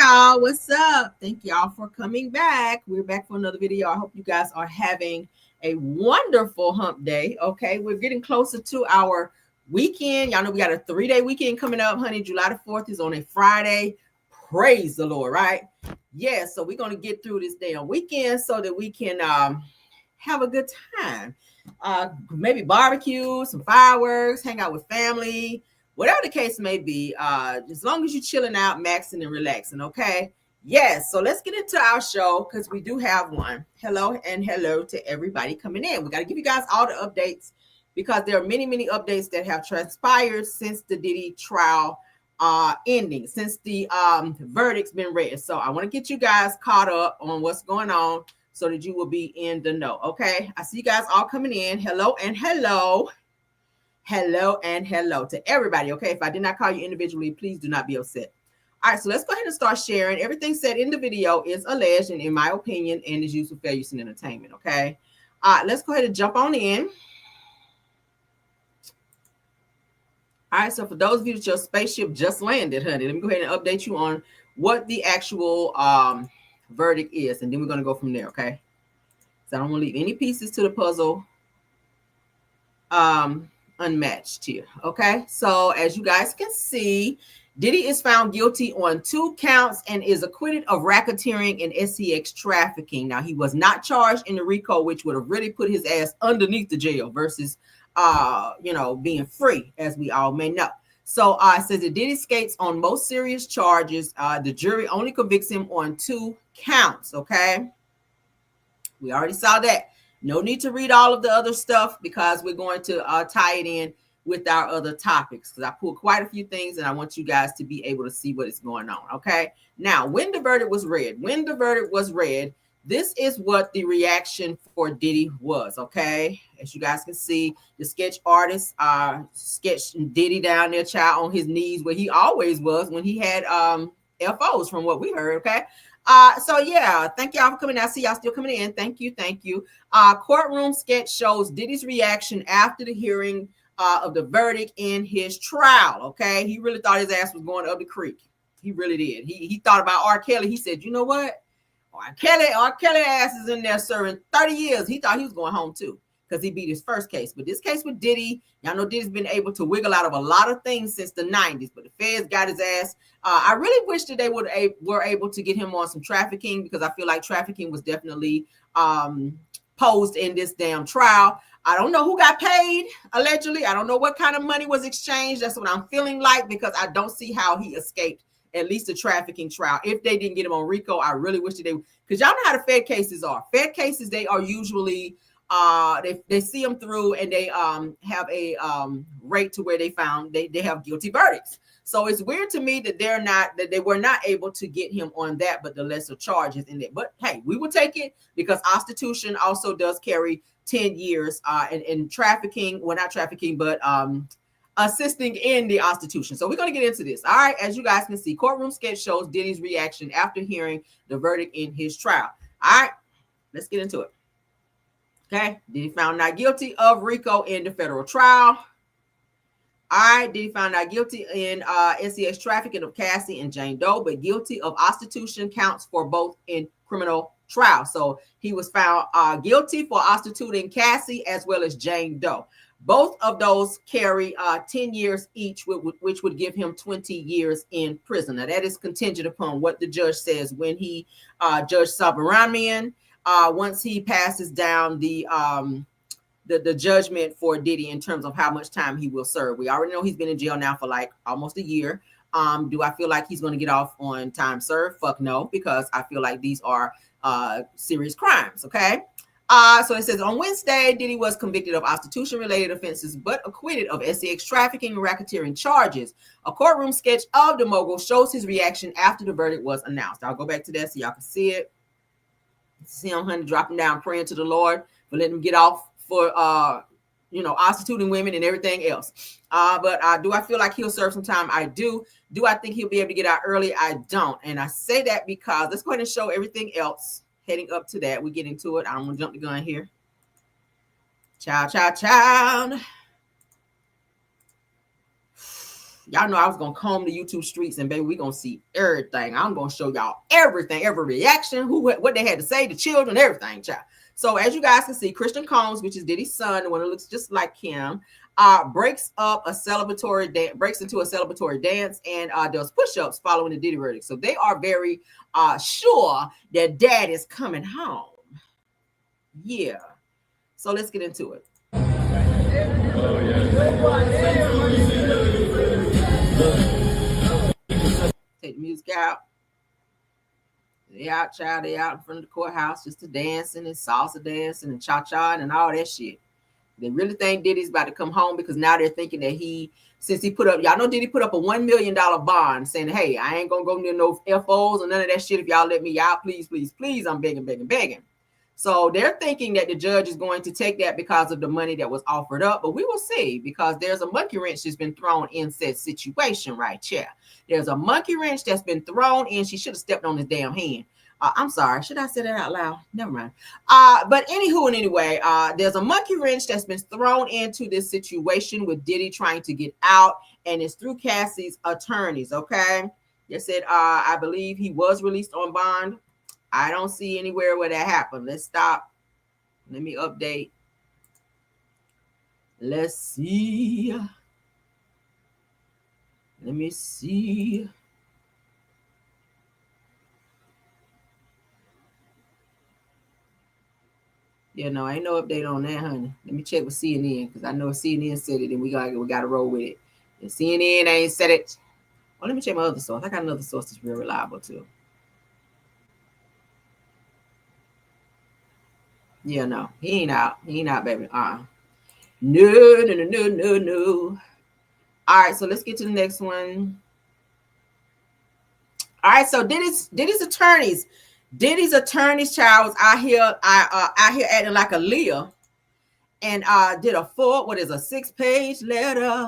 y'all. What's up? Thank y'all for coming back. We're back for another video. I hope you guys are having a wonderful hump day. Okay, we're getting closer to our weekend. Y'all know we got a 3-day weekend coming up, honey. July the 4th is on a Friday. Praise the Lord, right? Yeah, so we're going to get through this damn weekend so that we can have a good time. Maybe barbecue, some fireworks, hang out with family, whatever the case may be, as long as you're chilling out, maxing and relaxing, okay? Yes, so let's get into our show because we do have one. Hello and hello to everybody coming in. We got to give you guys all the updates because there are many, many updates that have transpired since the Diddy trial ending, since the verdict's been read. So I want to get you guys caught up on what's going on so that you will be in the know, okay? I see you guys all coming in. Hello and hello. Hello and hello to everybody, okay? If I did not call you individually, please do not be upset. All right, so let's go ahead and start sharing. Everything said in the video is alleged and in my opinion and is used for fair use and entertainment, okay? Let's go ahead and jump on in. All right, so for those of you that your spaceship just landed, honey, let me go ahead and update you on what the actual verdict is, and then we're going to go from there, okay? So I don't want to leave any pieces to the puzzle unmatched here, okay? So as you guys can see, Diddy is found guilty on 2 counts and is acquitted of racketeering and SEX trafficking. Now, he was not charged in the RICO, which would have really put his ass underneath the jail versus being free, as we all may know. So it says that Diddy skates on most serious charges. The jury only convicts him on 2 counts, okay? We already saw that. No need to read all of the other stuff because we're going to tie it in with our other topics because I pulled quite a few things and I want you guys to be able to see what is going on, okay? Now, when the verdict was read, this is what the reaction for Diddy was, okay? As you guys can see, the sketch artist sketched Diddy down there, child, on his knees where he always was when he had FOs from what we heard, okay? So yeah, thank y'all for coming. I see y'all still coming in. Thank you. Courtroom sketch shows Diddy's reaction after the hearing of the verdict in his trial. Okay, he really thought his ass was going up the creek. He really did. He thought about R. Kelly. He said, you know what? R. Kelly ass is in there serving 30 years. He thought he was going home too because he beat his first case. But this case with Diddy, y'all know Diddy's been able to wiggle out of a lot of things since the 90s, but the feds got his ass. I really wish that they were able to get him on some trafficking because I feel like trafficking was definitely posed in this damn trial. I don't know who got paid, allegedly. I don't know what kind of money was exchanged. That's what I'm feeling like because I don't see how he escaped at least the trafficking trial. If they didn't get him on RICO, I really wish that they would. Because y'all know how the Fed cases are. Fed cases, they are usually they see them through and they have a rate to where they have guilty verdicts. So it's weird to me that they were not able to get him on that, but the lesser charges in it. But hey, we will take it because prostitution also does carry 10 years in trafficking. Well, not trafficking, but assisting in the prostitution. So we're going to get into this. All right, as you guys can see, courtroom sketch shows Diddy's reaction after hearing the verdict in his trial. All right, let's get into it. Okay, Diddy found not guilty of RICO in the federal trial. All right, Diddy found not guilty in SEX trafficking of Cassie and Jane Doe, but guilty of prostitution counts for both in criminal trial. So he was found guilty for prostituting Cassie as well as Jane Doe. Both of those carry 10 years each, which would give him 20 years in prison. Now, that is contingent upon what the judge says when he, Judge Subramanian, once he passes down the judgment for Diddy in terms of how much time he will serve. We already know he's been in jail now for like almost a year. Do I feel like he's going to get off on time served? Fuck no, because I feel like these are serious crimes, okay? So it says, on Wednesday, Diddy was convicted of prostitution-related offenses, but acquitted of SEX trafficking and racketeering charges. A courtroom sketch of the mogul shows his reaction after the verdict was announced. I'll go back to that so y'all can see it. See him, honey, dropping down, praying to the Lord for letting him get off for, prostituting women and everything else. But do I feel like he'll serve some time? I do. Do I think he'll be able to get out early? I don't. And I say that because let's go ahead and show everything else heading up to that. We get into it. I don't want to jump the gun here. Child. Y'all know I was going to comb the YouTube streets, and baby, we going to see everything. I'm going to show y'all everything, every reaction, what they had to say, the children, everything, child. So as you guys can see, Chrisean Combs, which is Diddy's son, the one who looks just like him, breaks into a celebratory dance and does push-ups following the Diddy verdict. So they are very sure that dad is coming home. Yeah. So let's get into it. Take the music out. They out, child. They out in front of the courthouse just to dancing and salsa dancing and cha-cha and all that shit. They really think Diddy's about to come home because now they're thinking that since he put up, y'all know Diddy put up a $1 million bond saying, hey, I ain't going to go near no FOs or none of that shit if y'all let me out. Please, please, please. I'm begging, begging, begging. So they're thinking that the judge is going to take that because of the money that was offered up. But we will see, because there's a monkey wrench that's been thrown in said situation right here. There's a monkey wrench that's been thrown in. She should have stepped on his damn hand. I'm sorry. Should I say that out loud? Never mind. But anywho and anyway, there's a monkey wrench that's been thrown into this situation with Diddy trying to get out. And it's through Cassie's attorneys. Okay. They said, I believe he was released on bond. I don't see anywhere where that happened. Let's stop. Let me update. Let's see. Let me see. Yeah, no, ain't no update on that, honey. Let me check with CNN, because I know CNN said it and we got to roll with it. And CNN ain't said it. Well, let me check my other source. I got another source that's real reliable too. Yeah, no, he ain't out. He ain't out, baby. No. All right, so let's get to the next one. All right, so Diddy's attorneys. Diddy's attorneys, child, was out here acting like a Leah, and did a 6-page letter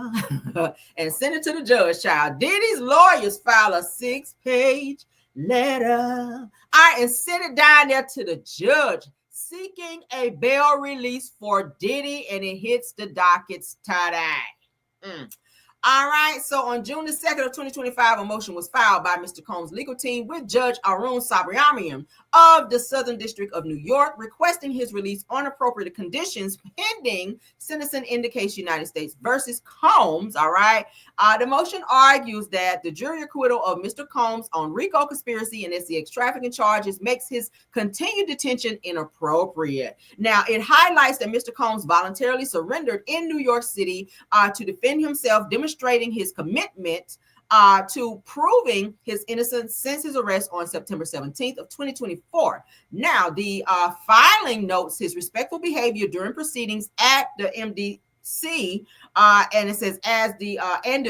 and sent it to the judge, child. Diddy's lawyers filed a 6-page letter. All right, and sent it down there to the judge, seeking a bail release for Diddy, and it hits the dockets today. All right, so on June the 2nd of 2025, a motion was filed by Mr. Combs' legal team with Judge Arun Sabrahmanyam of the Southern District of New York, requesting his release on appropriate conditions pending sentencing in the case United States versus Combs. All right, the motion argues that the jury acquittal of Mr. Combs on RICO conspiracy and SCX trafficking charges makes his continued detention inappropriate. Now, it highlights that Mr. Combs voluntarily surrendered in New York City to defend himself, demonstrating his commitment to proving his innocence since his arrest on September 17th of 2024. Now, the filing notes his respectful behavior during proceedings at the MDC, and it says, as the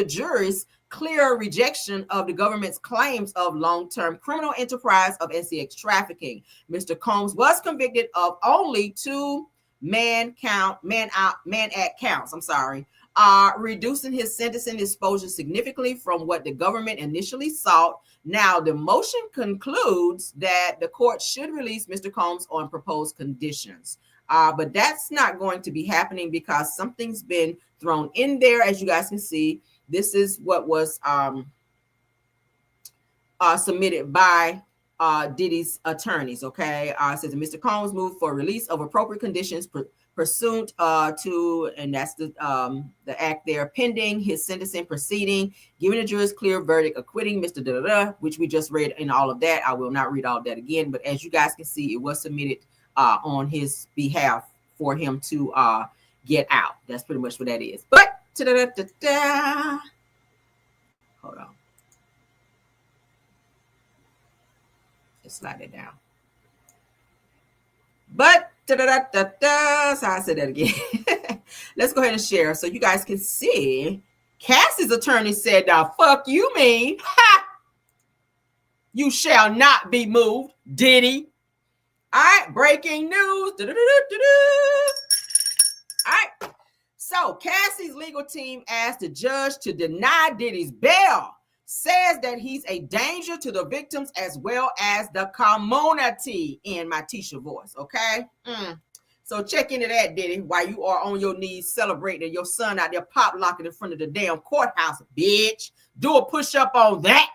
jury's clear rejection of the government's claims of long-term criminal enterprise of SCX trafficking. Mr. Combs was convicted of only 2 man act counts. Reducing his sentencing exposure significantly from what the government initially sought. Now, the motion concludes that the court should release Mr. Combs on proposed conditions. But that's not going to be happening because something's been thrown in there. As you guys can see, this is what was submitted by Diddy's attorneys. Okay, it says Mr. Combs moved for release of appropriate conditions pursuant to, and that's the act there, pending his sentencing proceeding, giving the jurors clear verdict, acquitting Mr. which we just read in all of that. I will not read all of that again, but as you guys can see, it was submitted on his behalf for him to get out. That's pretty much what that is. But hold on. Just slide it down. But so I said that again. Let's go ahead and share so you guys can see. Cassie's attorney said, "Now fuck you mean? Ha! You shall not be moved, Diddy." All right, breaking news. All right. So Cassie's legal team asked the judge to deny Diddy's bail, says that he's a danger to the victims as well as the community, in my Tisha voice, okay? So So check into that, Diddy, while you are on your knees celebrating your son out there pop locking in front of the damn courthouse, bitch. Do a push-up on that.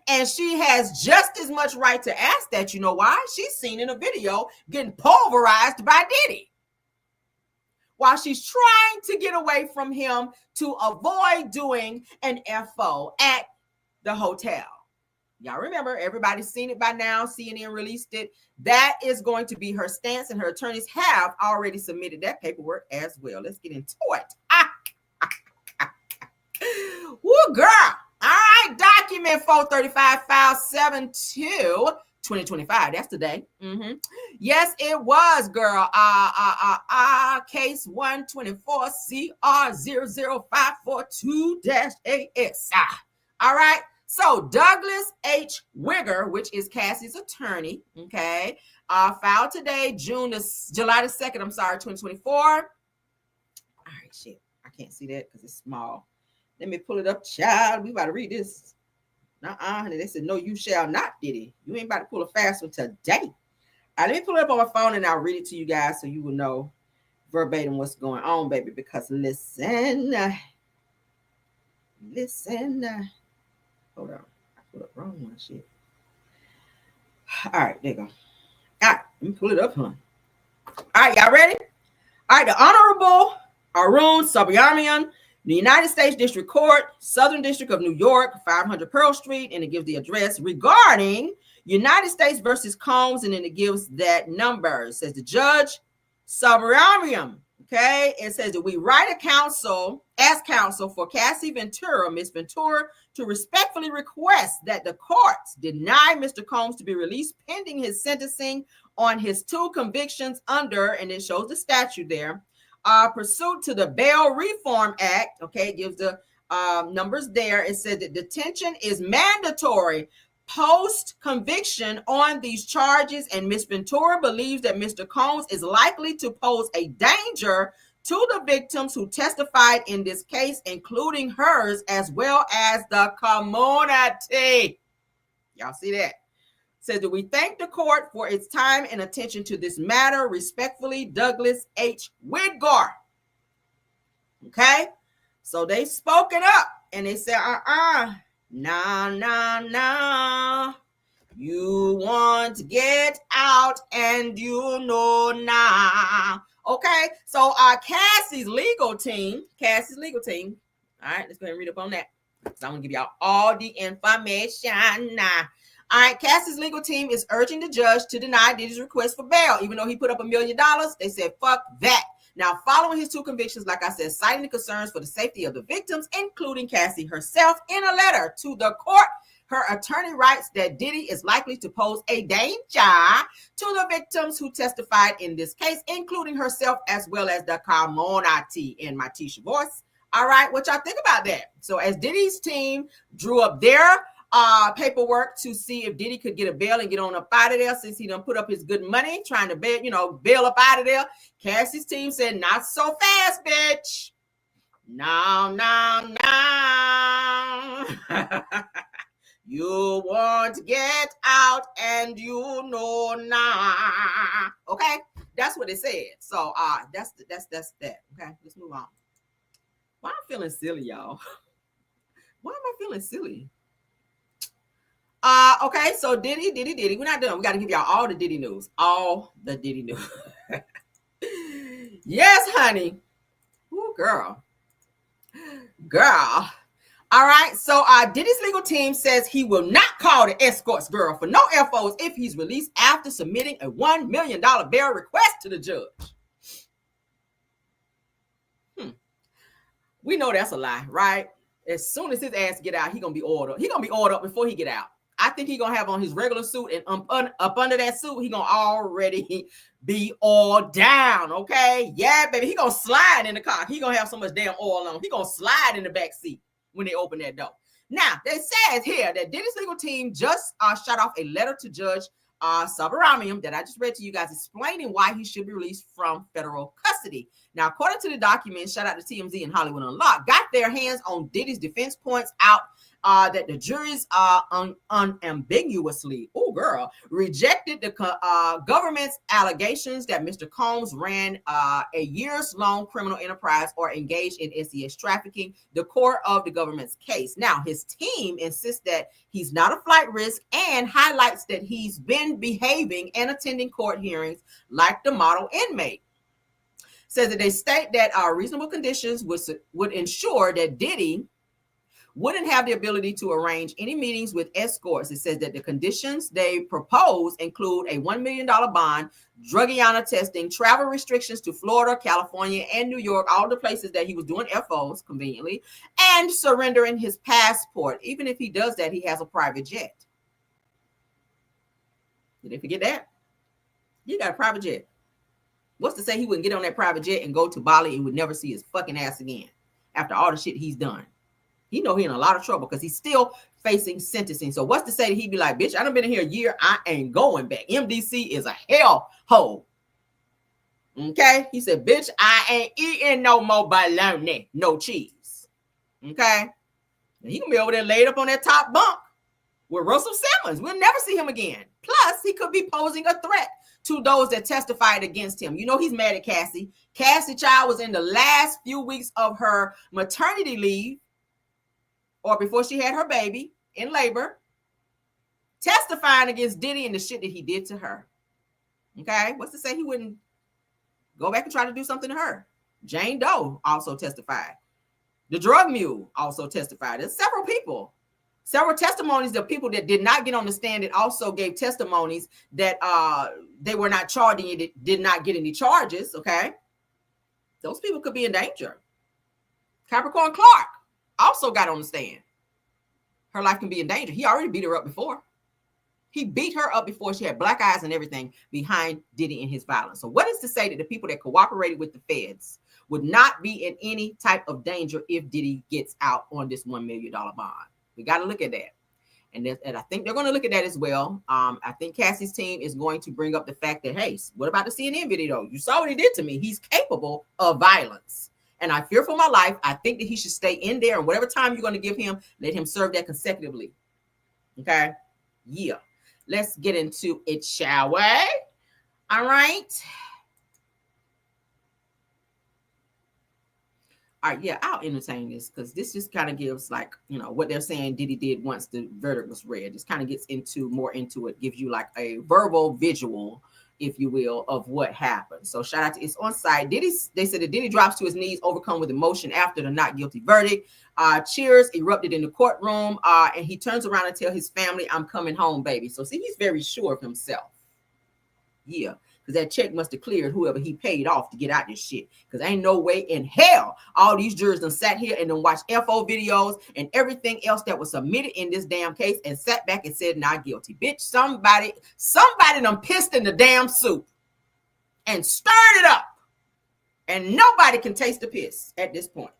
And she has just as much right to ask that. You know why? She's seen in a video getting pulverized by Diddy while she's trying to get away from him to avoid doing an FO at the hotel. Y'all remember, everybody's seen it by now. CNN released it. That is going to be her stance, and her attorneys have already submitted that paperwork as well. Let's get into it. Woo, girl. All right, document 435, file 72/2025. That's today. Yes, it was, girl. Case 124 CR00542-AS. All right. So Douglas H. Wigger, which is Cassie's attorney, okay, filed today, July the 2nd, 2024. All right, shit. I can't see that because it's small. Let me pull it up, child. We about to read this. Honey. They said, no, you shall not, Diddy. You ain't about to pull a fast one today. All right, let me pull it up on my phone and I'll read it to you guys so you will know verbatim what's going on, baby. Because listen. Hold on. I put up wrong one, shit. All right, there you go. All right, let me pull it up, hon. All right, y'all ready? All right, the Honorable Arun Subramanian, the United States District Court, Southern District of New York, 500 Pearl Street, and it gives the address regarding United States versus Combs, and then it gives that number. It says the Judge Subramanian. Okay, it says that we write as counsel for Cassie Ventura, Miss Ventura, to respectfully request that the courts deny Mr. Combs to be released pending his sentencing on his 2 convictions under, and it shows the statute there, pursuant to the Bail Reform Act. Okay, it gives the numbers there. It says that detention is mandatory post-conviction on these charges, and Miss Ventura believes that Mr. Combs is likely to pose a danger to the victims who testified in this case, including hers, as well as the community. Y'all see that? Says that we thank the court for its time and attention to this matter. Respectfully, Douglas H. Wigger. Okay? So they spoken up and they said, Nah. You want to get out and you know nah. Okay, so Cassie's legal team. All right, let's go ahead and read up on that. So I'm gonna give y'all all the information now. All right, Cassie's legal team is urging the judge to deny Diddy's request for bail, even though he put up $1 million. They said, fuck that. Now, following his 2 convictions, like I said, citing the concerns for the safety of the victims, including Cassie herself, in a letter to the court, her attorney writes that Diddy is likely to pose a danger to the victims who testified in this case, including herself as well as the community, in my Tisha voice. All right, what y'all think about that? So as Diddy's team drew up their paperwork to see if Diddy could get a bail and get on up out of there, since he done put up his good money trying to bail up out of there, Cassie's team said, not so fast, bitch. No. You want to get out and you know nah. Okay, that's what it said. So that's that. Okay, let's move on. Why am I feeling silly, y'all? Why am I feeling silly? Okay, so Diddy. We're not done. We got to give y'all all the Diddy news. All the Diddy news. Yes, honey. Ooh, girl. All right, so Diddy's legal team says he will not call the escorts girl for no FOs if he's released after submitting a $1 million bail request to the judge. We know that's a lie, right? As soon as his ass get out, he gonna be ordered. He gonna be ordered up before he get out. I think he gonna have on his regular suit, and up under that suit, he gonna already be all down. Okay, yeah, baby, he gonna slide in the car. He gonna have so much damn oil on. He gonna slide in the back seat when they open that door. Now, they says here that Diddy's legal team just shot off a letter to Judge Subramanian that I just read to you guys, explaining why he should be released from federal custody. Now, according to the documents, shout out to TMZ and Hollywood Unlocked, got their hands on Diddy's defense points out that the juries unambiguously, rejected the government's allegations that Mr. Combs ran a years-long criminal enterprise or engaged in SEX trafficking, the core of the government's case. Now, his team insists that he's not a flight risk and highlights that he's been behaving and attending court hearings like the model inmate. Says that they state that reasonable conditions would ensure that Diddy wouldn't have the ability to arrange any meetings with escorts. It says that the conditions they propose include a $1 million bond, drugiana testing, travel restrictions to Florida, California, and New York, all the places that he was doing FOs conveniently, and surrendering his passport. Even if he does that, he has a private jet. Did they forget that? He got a private jet. What's to say he wouldn't get on that private jet and go to Bali and would never see his fucking ass again after all the shit he's done? He know he in a lot of trouble because he's still facing sentencing. So what's to say that he'd be like, bitch, I done been in here a year. I ain't going back. MDC is a hell hole. Okay? He said, bitch, I ain't eating no more bologna, no cheese. Okay? And he can be over there laid up on that top bunk with Russell Simmons. We'll never see him again. Plus, he could be posing a threat to those that testified against him. You know, he's mad at Cassie. Cassie, child, was in the last few weeks of her maternity leave, or before she had her baby in labor, testifying against Diddy and the shit that he did to her. Okay? What's to say he wouldn't go back and try to do something to her? Jane Doe also testified. The drug mule also testified. There's several people. Several testimonies of people that did not get on the stand that also gave testimonies that they were not charged and did not get any charges, okay? Those people could be in danger. Capricorn Clark also got on the stand. Her life can be in danger. He already beat her up before. He beat her up before. She had black eyes and everything behind Diddy and his violence. So what is to say that the people that cooperated with the feds would not be in any type of danger if Diddy gets out on this $1 million bond? We got to look at that. And I think they're going to look at that as well. I think Cassie's team is going to bring up the fact that, hey, what about the CNN video? You saw what he did to me. He's capable of violence. And I fear for my life. I think that he should stay in there. And whatever time you're going to give him, let him serve that consecutively. Okay? Yeah. Let's get into it, shall we? All right. All right, yeah, I'll entertain this because this just kind of gives, like, you know, what they're saying Diddy did once the verdict was read. This kind of gets more into it, gives you like a verbal visual, if you will, of what happened. So shout out to, it's on site. They said that Diddy drops to his knees, overcome with emotion after the not guilty verdict. Cheers erupted in the courtroom, and he turns around and tells his family, I'm coming home, baby. So see, he's very sure of himself. Yeah. Because that check must have cleared whoever he paid off to get out this shit. Because ain't no way in hell all these jurors done sat here and done watched FO videos and everything else that was submitted in this damn case and sat back and said not guilty. Bitch, somebody done pissed in the damn soup and stirred it up. And nobody can taste the piss at this point.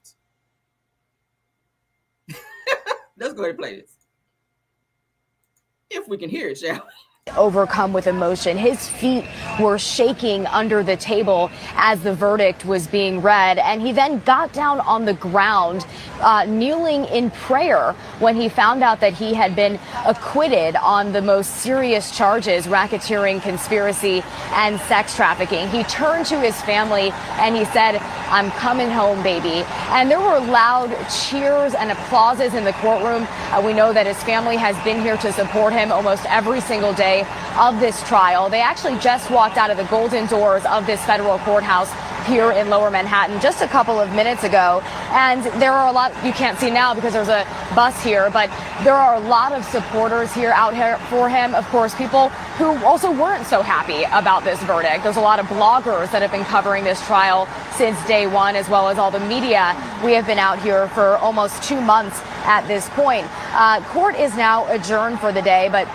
Let's go ahead and play this. If we can hear it, shall we? Overcome with emotion. His feet were shaking under the table as the verdict was being read, and he then got down on the ground, kneeling in prayer when he found out that he had been acquitted on the most serious charges, racketeering, conspiracy, and sex trafficking. He turned to his family and he said, I'm coming home, baby. And there were loud cheers and applauses in the courtroom. We know that his family has been here to support him almost every single day of this trial. They actually just walked out of the golden doors of this federal courthouse here in Lower Manhattan just a couple of minutes ago. And there are a lot, you can't see now because there's a bus here, but there are a lot of supporters here out here for him. Of course, people who also weren't so happy about this verdict. There's a lot of bloggers that have been covering this trial since day one, as well as all the media. We have been out here for almost 2 months at this point. Court is now adjourned for the day, but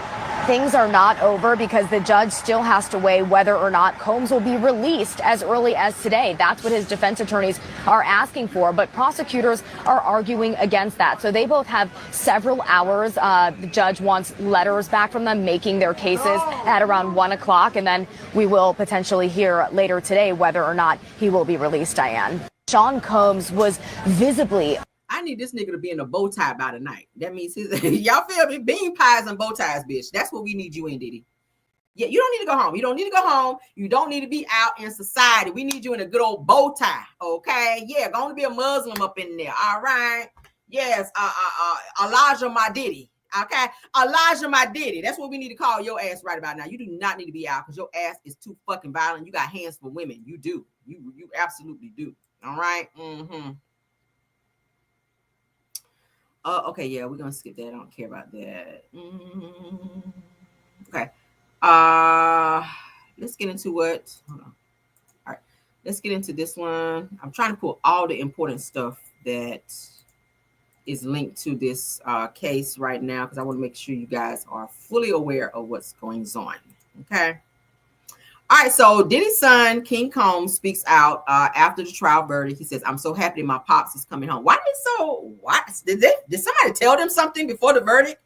things are not over because the judge still has to weigh whether or not Combs will be released as early as today. That's what his defense attorneys are asking for, but prosecutors are arguing against that. So they both have several hours. The judge wants letters back from them making their cases at around 1 o'clock, and then we will potentially hear later today whether or not he will be released, Diane. Sean Combs was visibly... I need this nigga to be in a bow tie by the night. That means y'all feel me? Bean pies and bow ties, bitch. That's what we need you in, Diddy. Yeah, you don't need to go home. You don't need to go home. You don't need to be out in society. We need you in a good old bow tie, okay? Yeah, going to be a Muslim up in there, all right? Yes, Elijah my Diddy, okay? Elijah my Diddy. That's what we need to call your ass right about now. You do not need to be out because your ass is too fucking violent. You got hands for women. You do. You absolutely do, all right? Mm-hmm. Okay, yeah, we're gonna skip that. I don't care about that. Okay. Let's get into what. Hold on. All right, let's get into this one. I'm trying to pull all the important stuff that is linked to this case right now because I want to make sure you guys are fully aware of what's going on. Okay. All right, so Diddy's son, King Combs, speaks out after the trial verdict. He says, I'm so happy my pops is coming home. What? Did somebody tell them something before the verdict?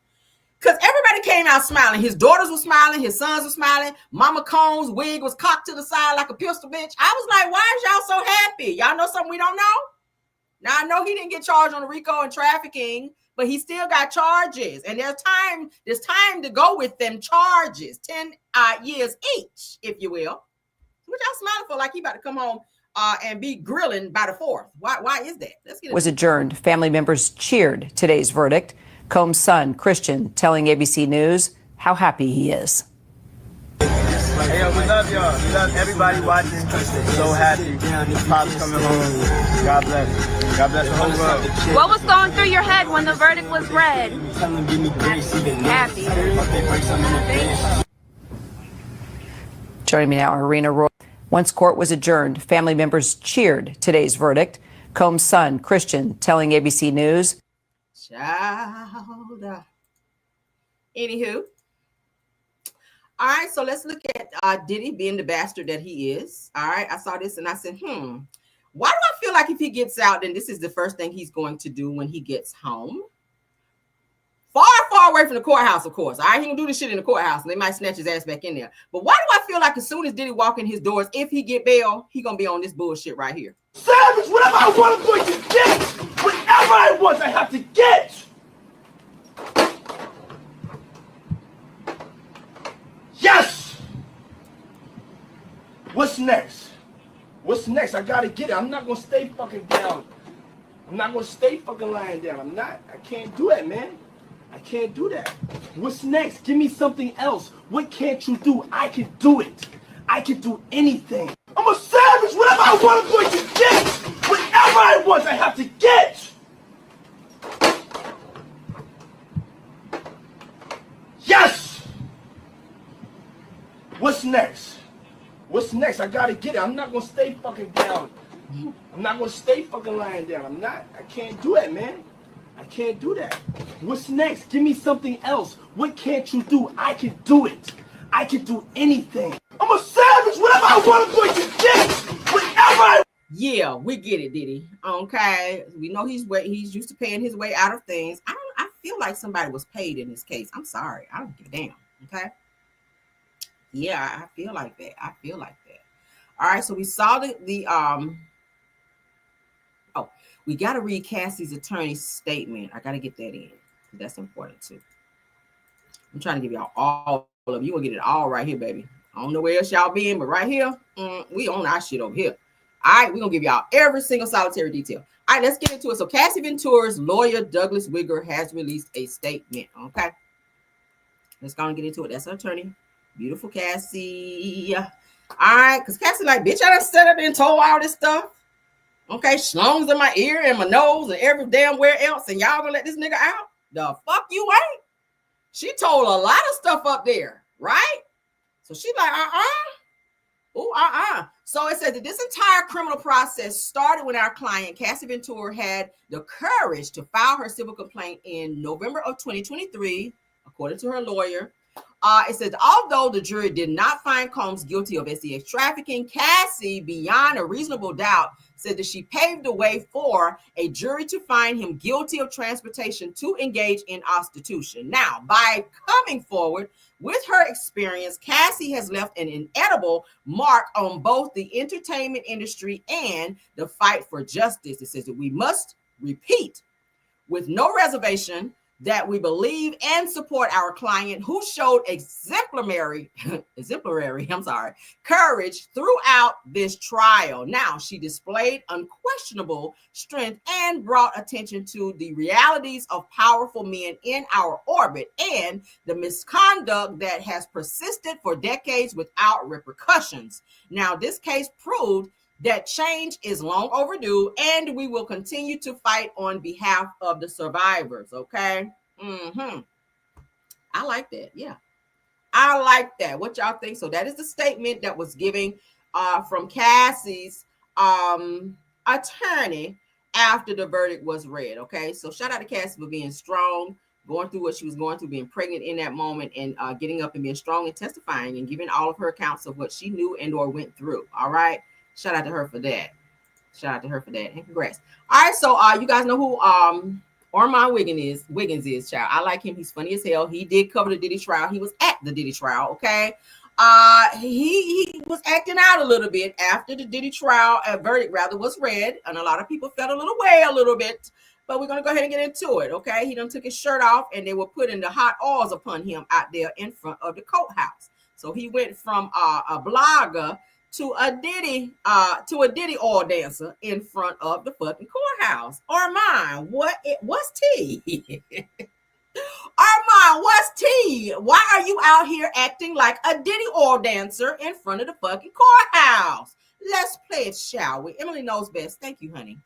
Because everybody came out smiling. His daughters were smiling. His sons were smiling. Mama Combs' wig was cocked to the side like a pistol, bitch. I was like, why is y'all so happy? Y'all know something we don't know? Now, I know he didn't get charged on the RICO and trafficking, but he still got charges. And there's time to go with them charges, 10 years each, if you will. What y'all smiling for like he about to come home and be grilling by the 4th? Why is that? Let's get was adjourned. Family members cheered today's verdict. Combs' son, Chrisean, telling ABC News how happy he is. Hey, yo, we love y'all. We love everybody watching. So happy. Pops coming home. God bless. God bless the whole world. What was going through your head when the verdict was read? Happy. Joining me now, Irina Roy. Once court was adjourned, family members cheered today's verdict. Combs' son, Chrisean, telling ABC News. Child. Anywho. All right, so let's look at Diddy being the bastard that he is. All right, I saw this and I said, why do I feel like if he gets out, then this is the first thing he's going to do when he gets home? Far, far away from the courthouse, of course. All right, he can do this shit in the courthouse and they might snatch his ass back in there. But why do I feel like as soon as Diddy walk in his doors, if he get bail, he gonna be on this bullshit right here? Savage, whatever I want, I'm going to get. Whatever I want, I have to get. Yes! What's next? What's next? I gotta get it. I'm not gonna stay fucking down. I'm not gonna stay fucking lying down. I'm not. I can't do that, man. I can't do that. What's next? Give me something else. What can't you do? I can do it. I can do anything. I'm a savage. Whatever I want, I'm going to get. Whatever I want, I have to get. Yes! What's next? What's next? I gotta get it. I'm not gonna stay fucking down. I'm not gonna stay fucking lying down. I'm not. I can't do that, man. I can't do that. What's next? Give me something else. What can't you do? I can do it. I can do anything. I'm a savage. Whatever I want, I'm going to get. Whatever I... Yeah, we get it, Diddy. Okay, we know he's used to paying his way out of things. I feel like somebody was paid in this case. I'm sorry. I don't give a damn. Okay. Yeah, I feel like that. All right, so we saw we got to read Cassie's attorney's statement. I got to get that in. That's important too. I'm trying to give y'all all of you. Gonna get it all right here, baby. I don't know where else y'all been, but right here, we own our shit over here. All right, we're gonna give y'all every single solitary detail. All right, let's get into it. So Cassie Ventura's lawyer, Douglas Wigger, has released a statement. Okay, let's go and get into it. That's her attorney. Beautiful Cassie. All right, because Cassie like, bitch, I done set up and told all this stuff. Okay, schlongs in my ear and my nose and every damn where else, and y'all gonna let this nigga out? The fuck you ain't? She told a lot of stuff up there, right? So she like, So it says that this entire criminal process started when our client, Cassie Ventura, had the courage to file her civil complaint in November of 2023, according to her lawyer. It says, although the jury did not find Combs guilty of SEX trafficking, Cassie, beyond a reasonable doubt, said that she paved the way for a jury to find him guilty of transportation to engage in prostitution. Now, by coming forward with her experience, Cassie has left an inedible mark on both the entertainment industry and the fight for justice. It says that we must repeat with no reservation that we believe and support our client, who showed exemplary courage throughout this trial. Now, she displayed unquestionable strength and brought attention to the realities of powerful men in our orbit and the misconduct that has persisted for decades without repercussions. Now, this case proved that change is long overdue, and we will continue to fight on behalf of the survivors, okay? I like that. Yeah, I like that. What y'all think? So that is the statement that was given from Cassie's attorney after the verdict was read, okay? So shout out to Cassie for being strong, going through what she was going through, being pregnant in that moment, and getting up and being strong and testifying and giving all of her accounts of what she knew and or went through, all right? Shout out to her for that. Shout out to her for that. And congrats. All right, so you guys know who Armand Wiggins is, child. I like him. He's funny as hell. He did cover the Diddy trial. He was at the Diddy trial, okay? He was acting out a little bit after the Diddy trial, verdict rather, was read, and a lot of people felt a little bit, but we're going to go ahead and get into it, okay? He done took his shirt off, and they were putting the hot oils upon him out there in front of the courthouse. So he went from a blogger to a Diddy oil dancer in front of the fucking courthouse. Armand, what's tea? Armand, what's tea? Why are you out here acting like a Diddy oil dancer in front of the fucking courthouse? Let's play it, shall we? Emily knows best. Thank you, honey.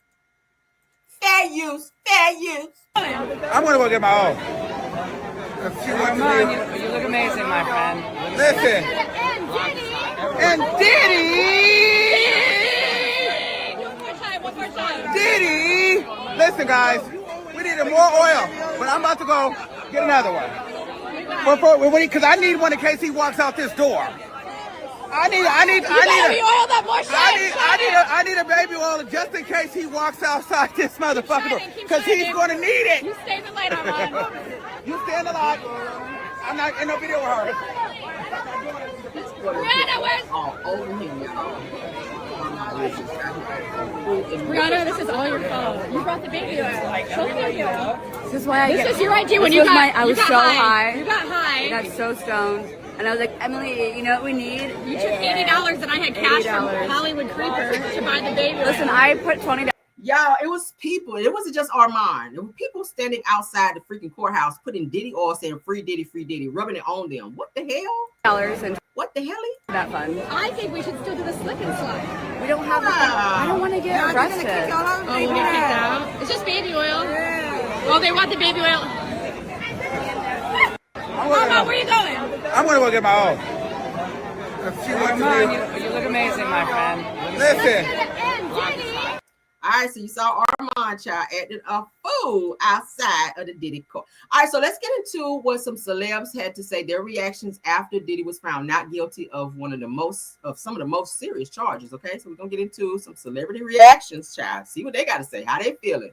Fair use. I'm gonna go get my own. Armand, you look amazing, my friend. Listen. And Diddy! One more time. Diddy! Listen, guys, we needed more oil, but I'm about to go get another one. Because I need one in case he walks out this door. I need a baby oil just in case he walks outside this motherfucker door. Because he's going to need it. You stay in the light, Armand. You stay in the light. I'm not in no video with her. Brianna, this is all your fault. You brought the baby oil. Show the baby oil. This is why This is your idea when you got I was so high. You got high. I got so stoned. And I was like, Emily, you know what we need? You took $80 and I had cash from Hollywood Creeper to buy the baby oil. Listen, I put $20. Y'all, it was people. It wasn't just Armand. There were people standing outside the freaking courthouse putting Diddy oil, saying free Diddy, rubbing it on them. What the hell? And What the hell? that fun. I think we should still do the slip and slide. We don't have I don't want to get arrested. Oh, we get kicked out? It's just baby oil. Well, they want the baby oil. Mama, where are you going? I'm going to go get my own. Armand, you look amazing, my friend. Listen. All right, so you saw Armand, child, acting a fool outside of the Diddy court. All right, so let's get into what some celebs had to say, their reactions after Diddy was found not guilty of some of the most serious charges. Okay, so we're gonna get into some celebrity reactions, child. See what they got to say. How they feeling?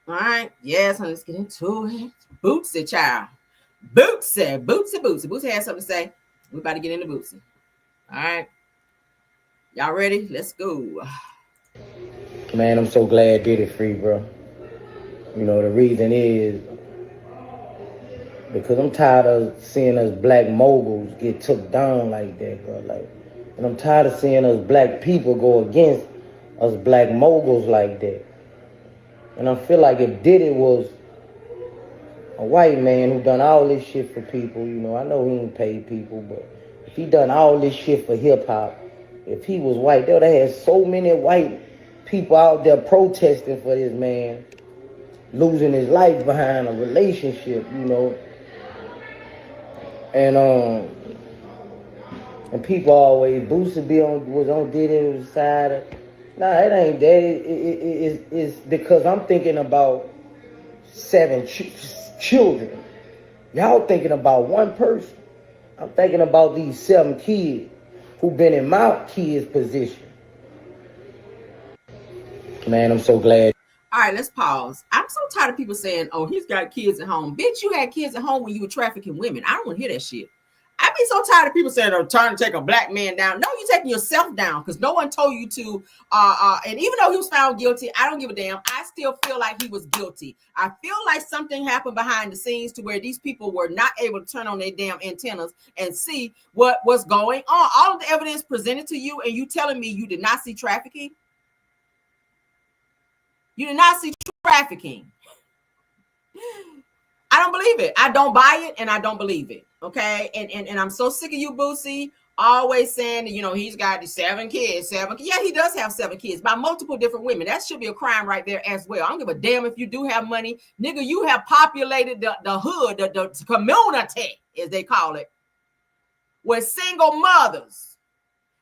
All right, yes, let's get into it. Bootsy, child. Bootsy had something to say. We're about to get into Bootsy. All right. Y'all ready? Let's go. Man, I'm so glad Diddy free, bro. You know, the reason is because I'm tired of seeing us black moguls get took down like that, bro. And I'm tired of seeing us black people go against us black moguls like that. And I feel like if Diddy was a white man who done all this shit for people, you know, I know he ain't paid people, but if he done all this shit for hip-hop, if he was white, they would have had so many white people out there protesting for this man losing his life behind a relationship, you know. And people always, Boosie was on Diddy's side. Nah, it ain't that. It's because I'm thinking about 7 children. Y'all thinking about one person. I'm thinking about these 7 kids who been in my kids' position. Man, I'm so glad. All right, let's pause. I'm so tired of people saying, oh, he's got kids at home. Bitch, you had kids at home when you were trafficking women. I don't want to hear that shit. I be so tired of people saying, I'm trying to take a black man down. No, you're taking yourself down because no one told you to. And even though he was found guilty, I don't give a damn. I still feel like he was guilty. I feel like something happened behind the scenes to where these people were not able to turn on their damn antennas and see what was going on. All of the evidence presented to you, and you telling me you did not see trafficking? You did not see trafficking. I don't believe it. I don't buy it, and I don't believe it. Okay, and I'm so sick of you, Boosie, always saying that, you know, he's got 7 kids. Yeah, he does have 7 kids by multiple different women. That should be a crime right there as well. I don't give a damn if you do have money, nigga. You have populated the hood, the community, as they call it, with single mothers.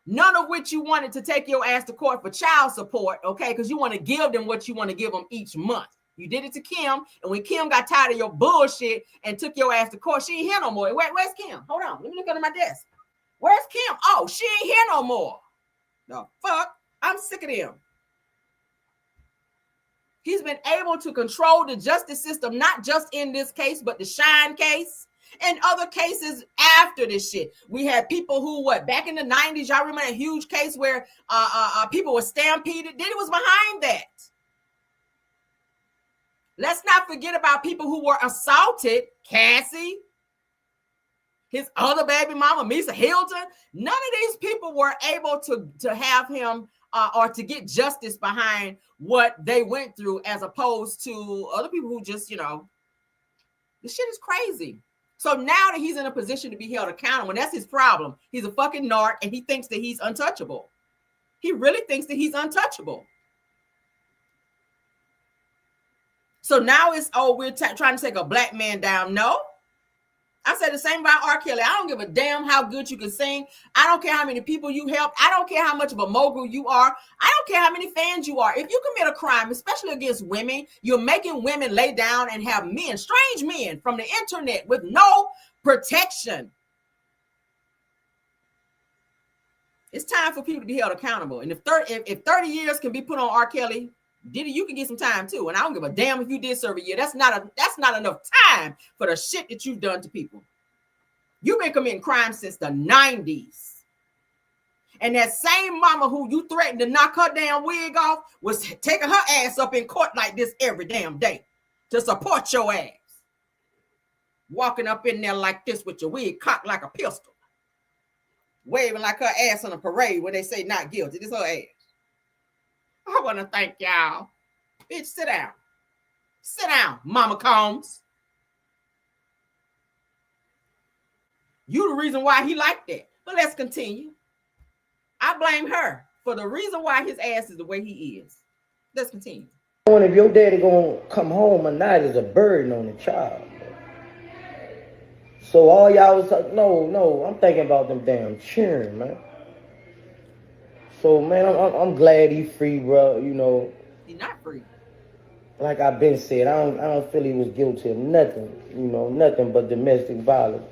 None of which you wanted to take your ass to court for child support, okay? Because you want to give them what you want to give them each month. You did it to Kim, and when Kim got tired of your bullshit and took your ass to court, she ain't here no more. Where's Kim? Hold on, let me look under my desk. Where's Kim? Oh, she ain't here no more. The fuck? I'm sick of them. He's been able to control the justice system, not just in this case, but the Shine case. And other cases after this shit. We had people who, back in the 90s, y'all remember that huge case where people were stampeded? Diddy was behind that. Let's not forget about people who were assaulted. Cassie, his other baby mama, Misa Hilton. None of these people were able to have him or to get justice behind what they went through, as opposed to other people who just, you know, this shit is crazy. So now that he's in a position to be held accountable, and that's his problem. He's a fucking narc, and he thinks that he's untouchable. He really thinks that he's untouchable. So now it's, oh, we're trying to take a black man down. No. I said the same about R. Kelly. I don't give a damn how good you can sing. I don't care how many people you help. I don't care how much of a mogul you are. I don't care how many fans you are. If you commit a crime, especially against women, you're making women lay down and have men, strange men from the internet with no protection. It's time for people to be held accountable. And if 30 years can be put on R. Kelly, Diddy, you can get some time too. And I don't give a damn if you did serve a year. That's not enough time for the shit that you've done to people. You've been committing crimes since the 90s. And that same mama who you threatened to knock her damn wig off was taking her ass up in court like this every damn day to support your ass. Walking up in there like this with your wig cocked like a pistol. Waving like her ass on a parade when they say not guilty. This her ass. I want to thank y'all. Bitch, sit down. Sit down, Mama Combs. You the reason why he liked that. But let's continue. I blame her for the reason why his ass is the way he is. Let's continue. If your daddy gonna come home or not is a burden on the child. So all y'all was like, no, I'm thinking about them damn children, man. So, man, I'm glad he's free, bro. You know, he's not free. Like I've been said, I don't feel he was guilty of nothing. You know, nothing but domestic violence.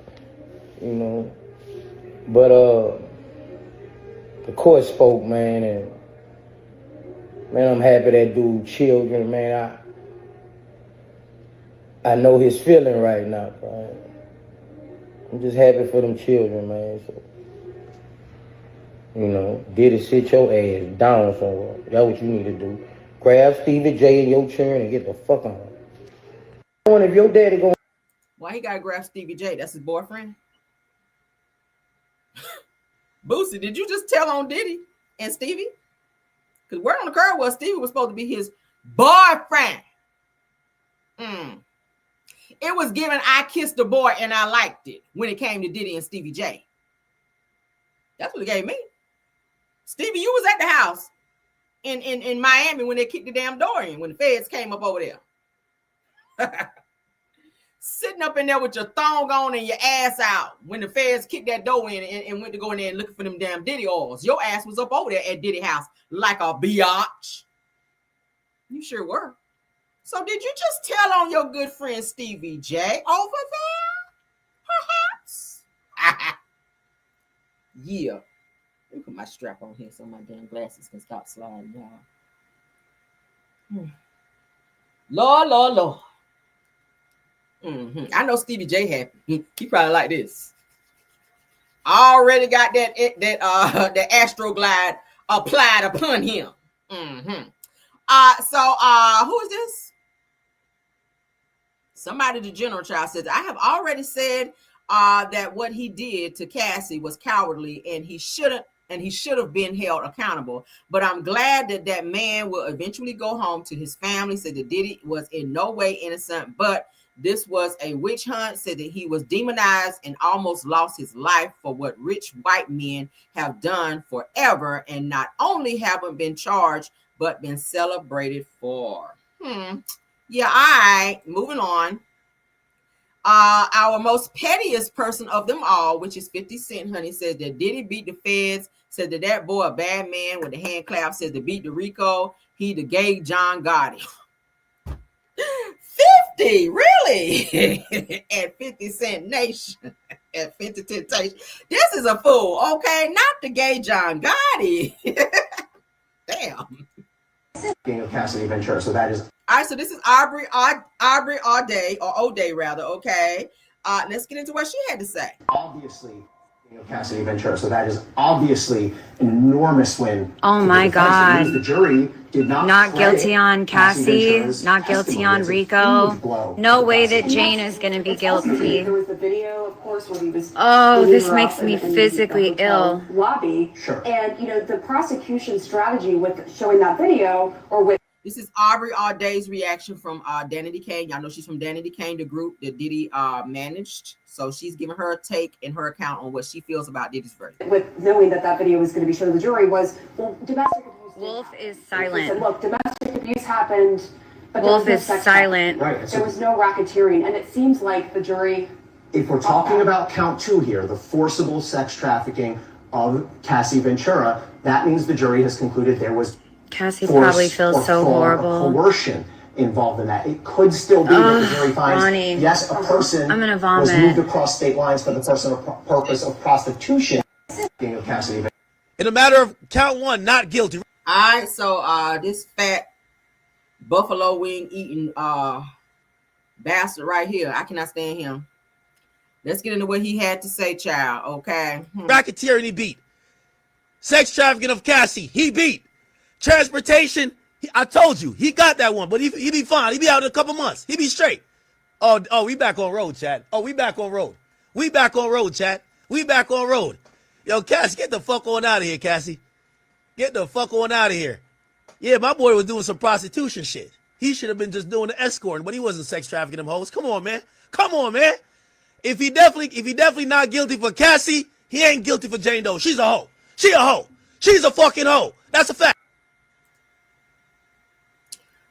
You know, but the court spoke, man, and man, I'm happy that dude children, man. I know his feeling right now, bro. I'm just happy for them children, man. So. You know, Diddy, sit your ass down somewhere. That's what you need to do. Grab Stevie J and your children and get the fuck on. If your daddy going, why he gotta grab Stevie J? That's his boyfriend. Boosie, did you just tell on Diddy and Stevie? Because word on the curve was Stevie was supposed to be his boyfriend. It was given I kissed the boy and I liked it when it came to Diddy and Stevie J. That's what it gave me. Stevie, you was at the house in Miami when they kicked the damn door in, when the feds came up over there. Sitting up in there with your thong on and your ass out when the feds kicked that door in and went to go in there and looking for them damn Diddy oils. Your ass was up over there at Diddy house like a biatch. You sure were. So did you just tell on your good friend Stevie J over there? Yeah. Let me put my strap on here so my damn glasses can stop sliding, y'all. Lord. I know Stevie J happy. He probably like this. I already got that Astroglide applied upon him. So who is this? Somebody, the general child, says, I have already said that what he did to Cassie was cowardly, and he should have been held accountable. But I'm glad that that man will eventually go home to his family. Said that Diddy was in no way innocent, but this was a witch hunt. Said that he was demonized and almost lost his life for what rich white men have done forever, and not only haven't been charged, but been celebrated for. Yeah, all right, moving on. Our most pettiest person of them all, which is 50 Cent, honey, says that Diddy beat the feds, said that boy a bad man with the hand clap, says to beat the Rico, he the gay John Gotti. 50, really? At 50 Cent Nation, at 50 Temptation. This is a fool, okay? Not the gay John Gotti. Damn. Of Cassie Ventura, so that is all right. So this is Aubrey O'Day, or O'Day rather. Okay, let's get into what she had to say. Obviously, of Cassie Ventura, so that is obviously an enormous win. Oh my God! The jury did not guilty on Cassie, not guilty on Rico. No way that Jane is going to be guilty. There was the video, of course, when he was. Oh, this makes me physically ill. Lobby. Sure. And the prosecution strategy with showing that video, or with. This is Aubrey O'Day's reaction from Danity Kane. Y'all know she's from Danity Kane, the group that Diddy managed. So she's giving her a take and her account on what she feels about Diddy's verdict. With knowing that video was going to be shown to the jury was, well, domestic abuse. Wolf is silent. Said, look, domestic abuse happened, but Wolf is silent. Right. There was no racketeering, and it seems like the jury. If we're talking about count 2 here, the forcible sex trafficking of Cassie Ventura, that means the jury has concluded there was. Cassie probably feels so horrible. Coercion involved in that. It could still be that the jury finds, Ronnie, yes, a person I'm gonna vomit. was moved across state lines for the purpose of prostitution. Cassie. In a matter of count 1, not guilty. All right, so this fat buffalo wing eating bastard right here, I cannot stand him. Let's get into what he had to say, child. Okay. Racketeering, he beat. Sex trafficking of Cassie, he beat. Transportation, I told you, he got that one, but he be fine. He be out in a couple months. He be straight. Oh, we back on road, chat. Oh, we back on road. We back on road, chat. We back on road. Yo, Cassie, get the fuck on out of here, Cassie. Get the fuck on out of here. Yeah, my boy was doing some prostitution shit. He should have been just doing the escorting, but he wasn't sex trafficking them hoes. Come on, man. Come on, man. If he definitely not guilty for Cassie, he ain't guilty for Jane Doe. She's a hoe. She a hoe. She's a fucking hoe. That's a fact.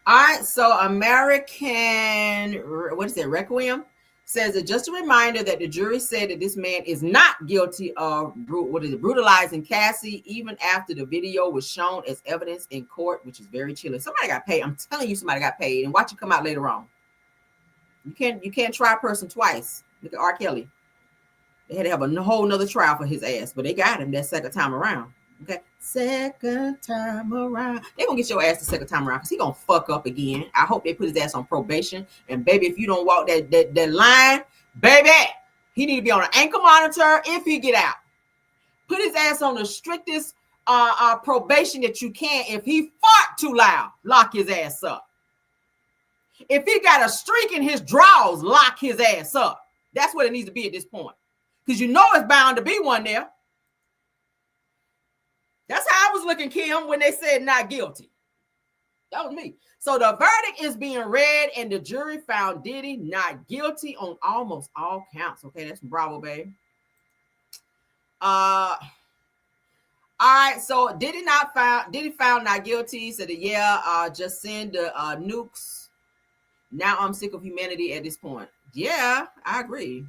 All right, so American, what is it, Requiem, says that just a reminder that the jury said that this man is not guilty of brutalizing Cassie, even after the video was shown as evidence in court, which is very chilling. Somebody got paid. I'm telling you, somebody got paid, and watch it come out later on. You can't try a person twice. Look at R. Kelly. They had to have a whole nother trial for his ass, but they got him that second time around. Okay, second time around. They're gonna get your ass the second time around because he gonna fuck up again. I hope they put his ass on probation. And baby, if you don't walk that line, baby, he need to be on an ankle monitor if he get out. Put his ass on the strictest probation that you can. If he fart too loud, lock his ass up. If he got a streak in his drawers, lock his ass up. That's what it needs to be at this point. Because you know it's bound to be one there. That's how I was looking, Kim, when they said not guilty. That was me. So the verdict is being read, and the jury found Diddy not guilty on almost all counts. Okay, that's Bravo, babe. All right, so Diddy found not guilty. Said that, just send the nukes. Now I'm sick of humanity at this point. Yeah, I agree.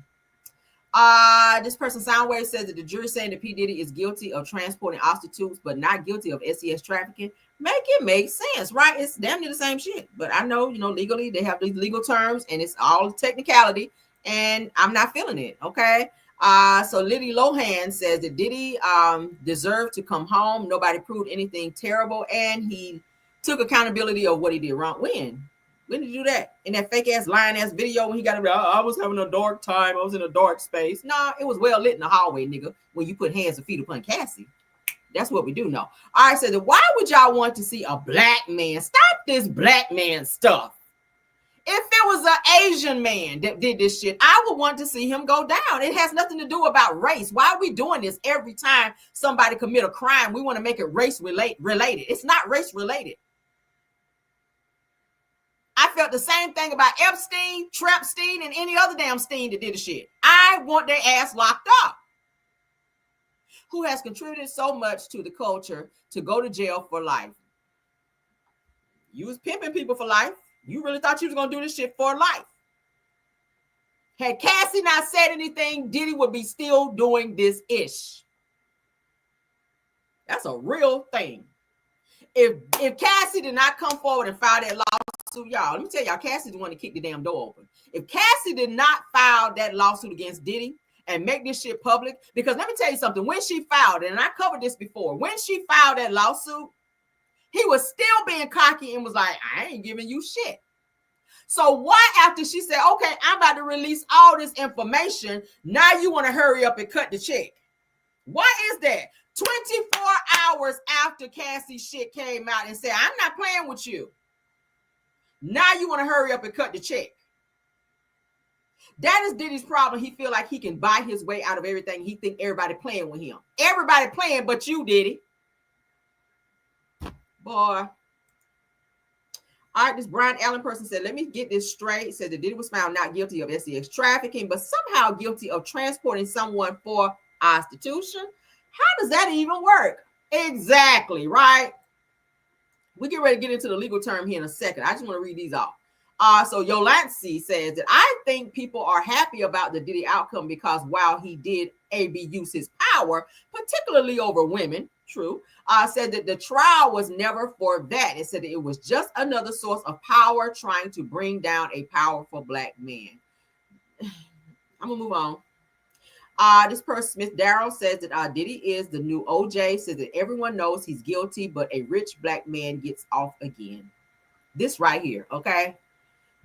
This person Soundwave says that the jury saying that P. Diddy is guilty of transporting prostitutes, but not guilty of SES trafficking. Make it make sense, right? It's damn near the same shit. But I know, legally they have these legal terms and it's all technicality, and I'm not feeling it. Okay. So Liddy Lohan says that Diddy deserved to come home. Nobody proved anything terrible, and he took accountability of what he did wrong. When did you do that? In that fake ass lying ass video when he got I was having a dark time. I was in a dark space. Nah, it was well lit in the hallway, nigga. When you put hands and feet upon Cassie. That's what we do know. All right, so why would y'all want to see a black man? Stop this black man stuff. If it was an Asian man that did this shit, I would want to see him go down. It has nothing to do about race. Why are we doing this every time somebody commit a crime? We want to make it race related. It's not race related. I felt the same thing about Epstein, Trapstein, and any other damn Steen that did the shit. I want their ass locked up. Who has contributed so much to the culture to go to jail for life? You was pimping people for life. You really thought you was going to do this shit for life. Had Cassie not said anything, Diddy would be still doing this ish. That's a real thing. If Cassie did not come forward and file that lawsuit, y'all, let me tell y'all, Cassie's the one to kick the damn door open. If Cassie did not file that lawsuit against Diddy and make this shit public, because let me tell you something, when she filed it, and I covered this before, when she filed that lawsuit, he was still being cocky and was like, I ain't giving you shit. So why after she said, okay, I'm about to release all this information, now you want to hurry up and cut the check? Why is that? 24 hours after Cassie's shit came out and said, I'm not playing with you. Now you want to hurry up and cut the check. That is Diddy's problem. He feel like he can buy his way out of everything. He think everybody playing with him. Everybody playing but you, Diddy. Boy. All right, this Brian Allen person said, let me get this straight. Said that Diddy was found not guilty of SEX trafficking, but somehow guilty of transporting someone for prostitution. How does that even work? Exactly, right? We get ready to get into the legal term here in a second. I just want to read these off. So Yolancy says that I think people are happy about the Diddy outcome because while he did AB use his power, particularly over women, true, said that the trial was never for that. It said that it was just another source of power trying to bring down a powerful black man. I'm gonna move on. This person, Smith Darrell, says that Diddy is the new OJ, says that everyone knows he's guilty, but a rich black man gets off again. This right here, okay?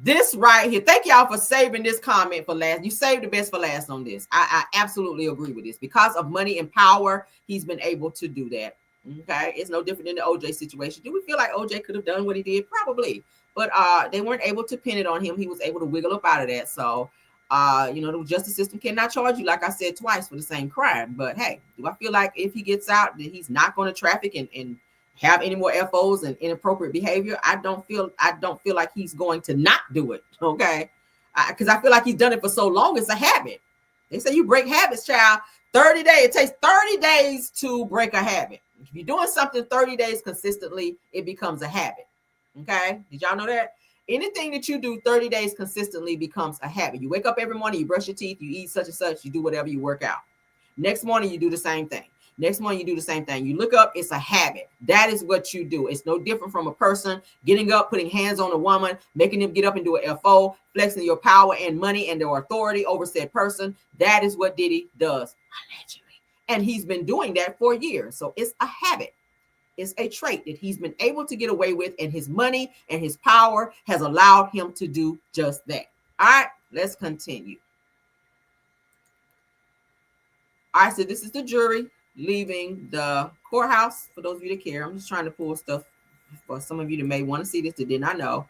This right here. Thank y'all for saving this comment for last. You saved the best for last on this. I absolutely agree with this. Because of money and power, he's been able to do that. Okay? It's no different than the OJ situation. Do we feel like OJ could have done what he did? Probably. But they weren't able to pin it on him. He was able to wiggle up out of that. So, the justice system cannot charge you, like I said twice, for the same crime. But hey, do I feel like if he gets out that he's not going to traffic and have any more FOs and inappropriate behavior? I don't feel like he's going to not do it. Okay, because I feel like he's done it for so long. It's a habit. They say you break habits, child. 30 days. It takes 30 days to break a habit. If you're doing something 30 days consistently, it becomes a habit. Okay, did y'all know that? Anything that you do 30 days consistently becomes a habit. You wake up every morning, you brush your teeth, you eat such and such, you do whatever, you work out. Next morning, you do the same thing. Next morning, you do the same thing. You look up, it's a habit. That is what you do. It's no different from a person getting up, putting hands on a woman, making them get up and do a FO, flexing your power and money and their authority over said person. That is what Diddy does, allegedly. And he's been doing that for years. So it's a habit. It's a trait that he's been able to get away with, and his money and his power has allowed him to do just that. All right, let's continue. All right, so this is the jury leaving the courthouse. For those of you that care, I'm just trying to pull stuff for some of you that may want to see this that did not know.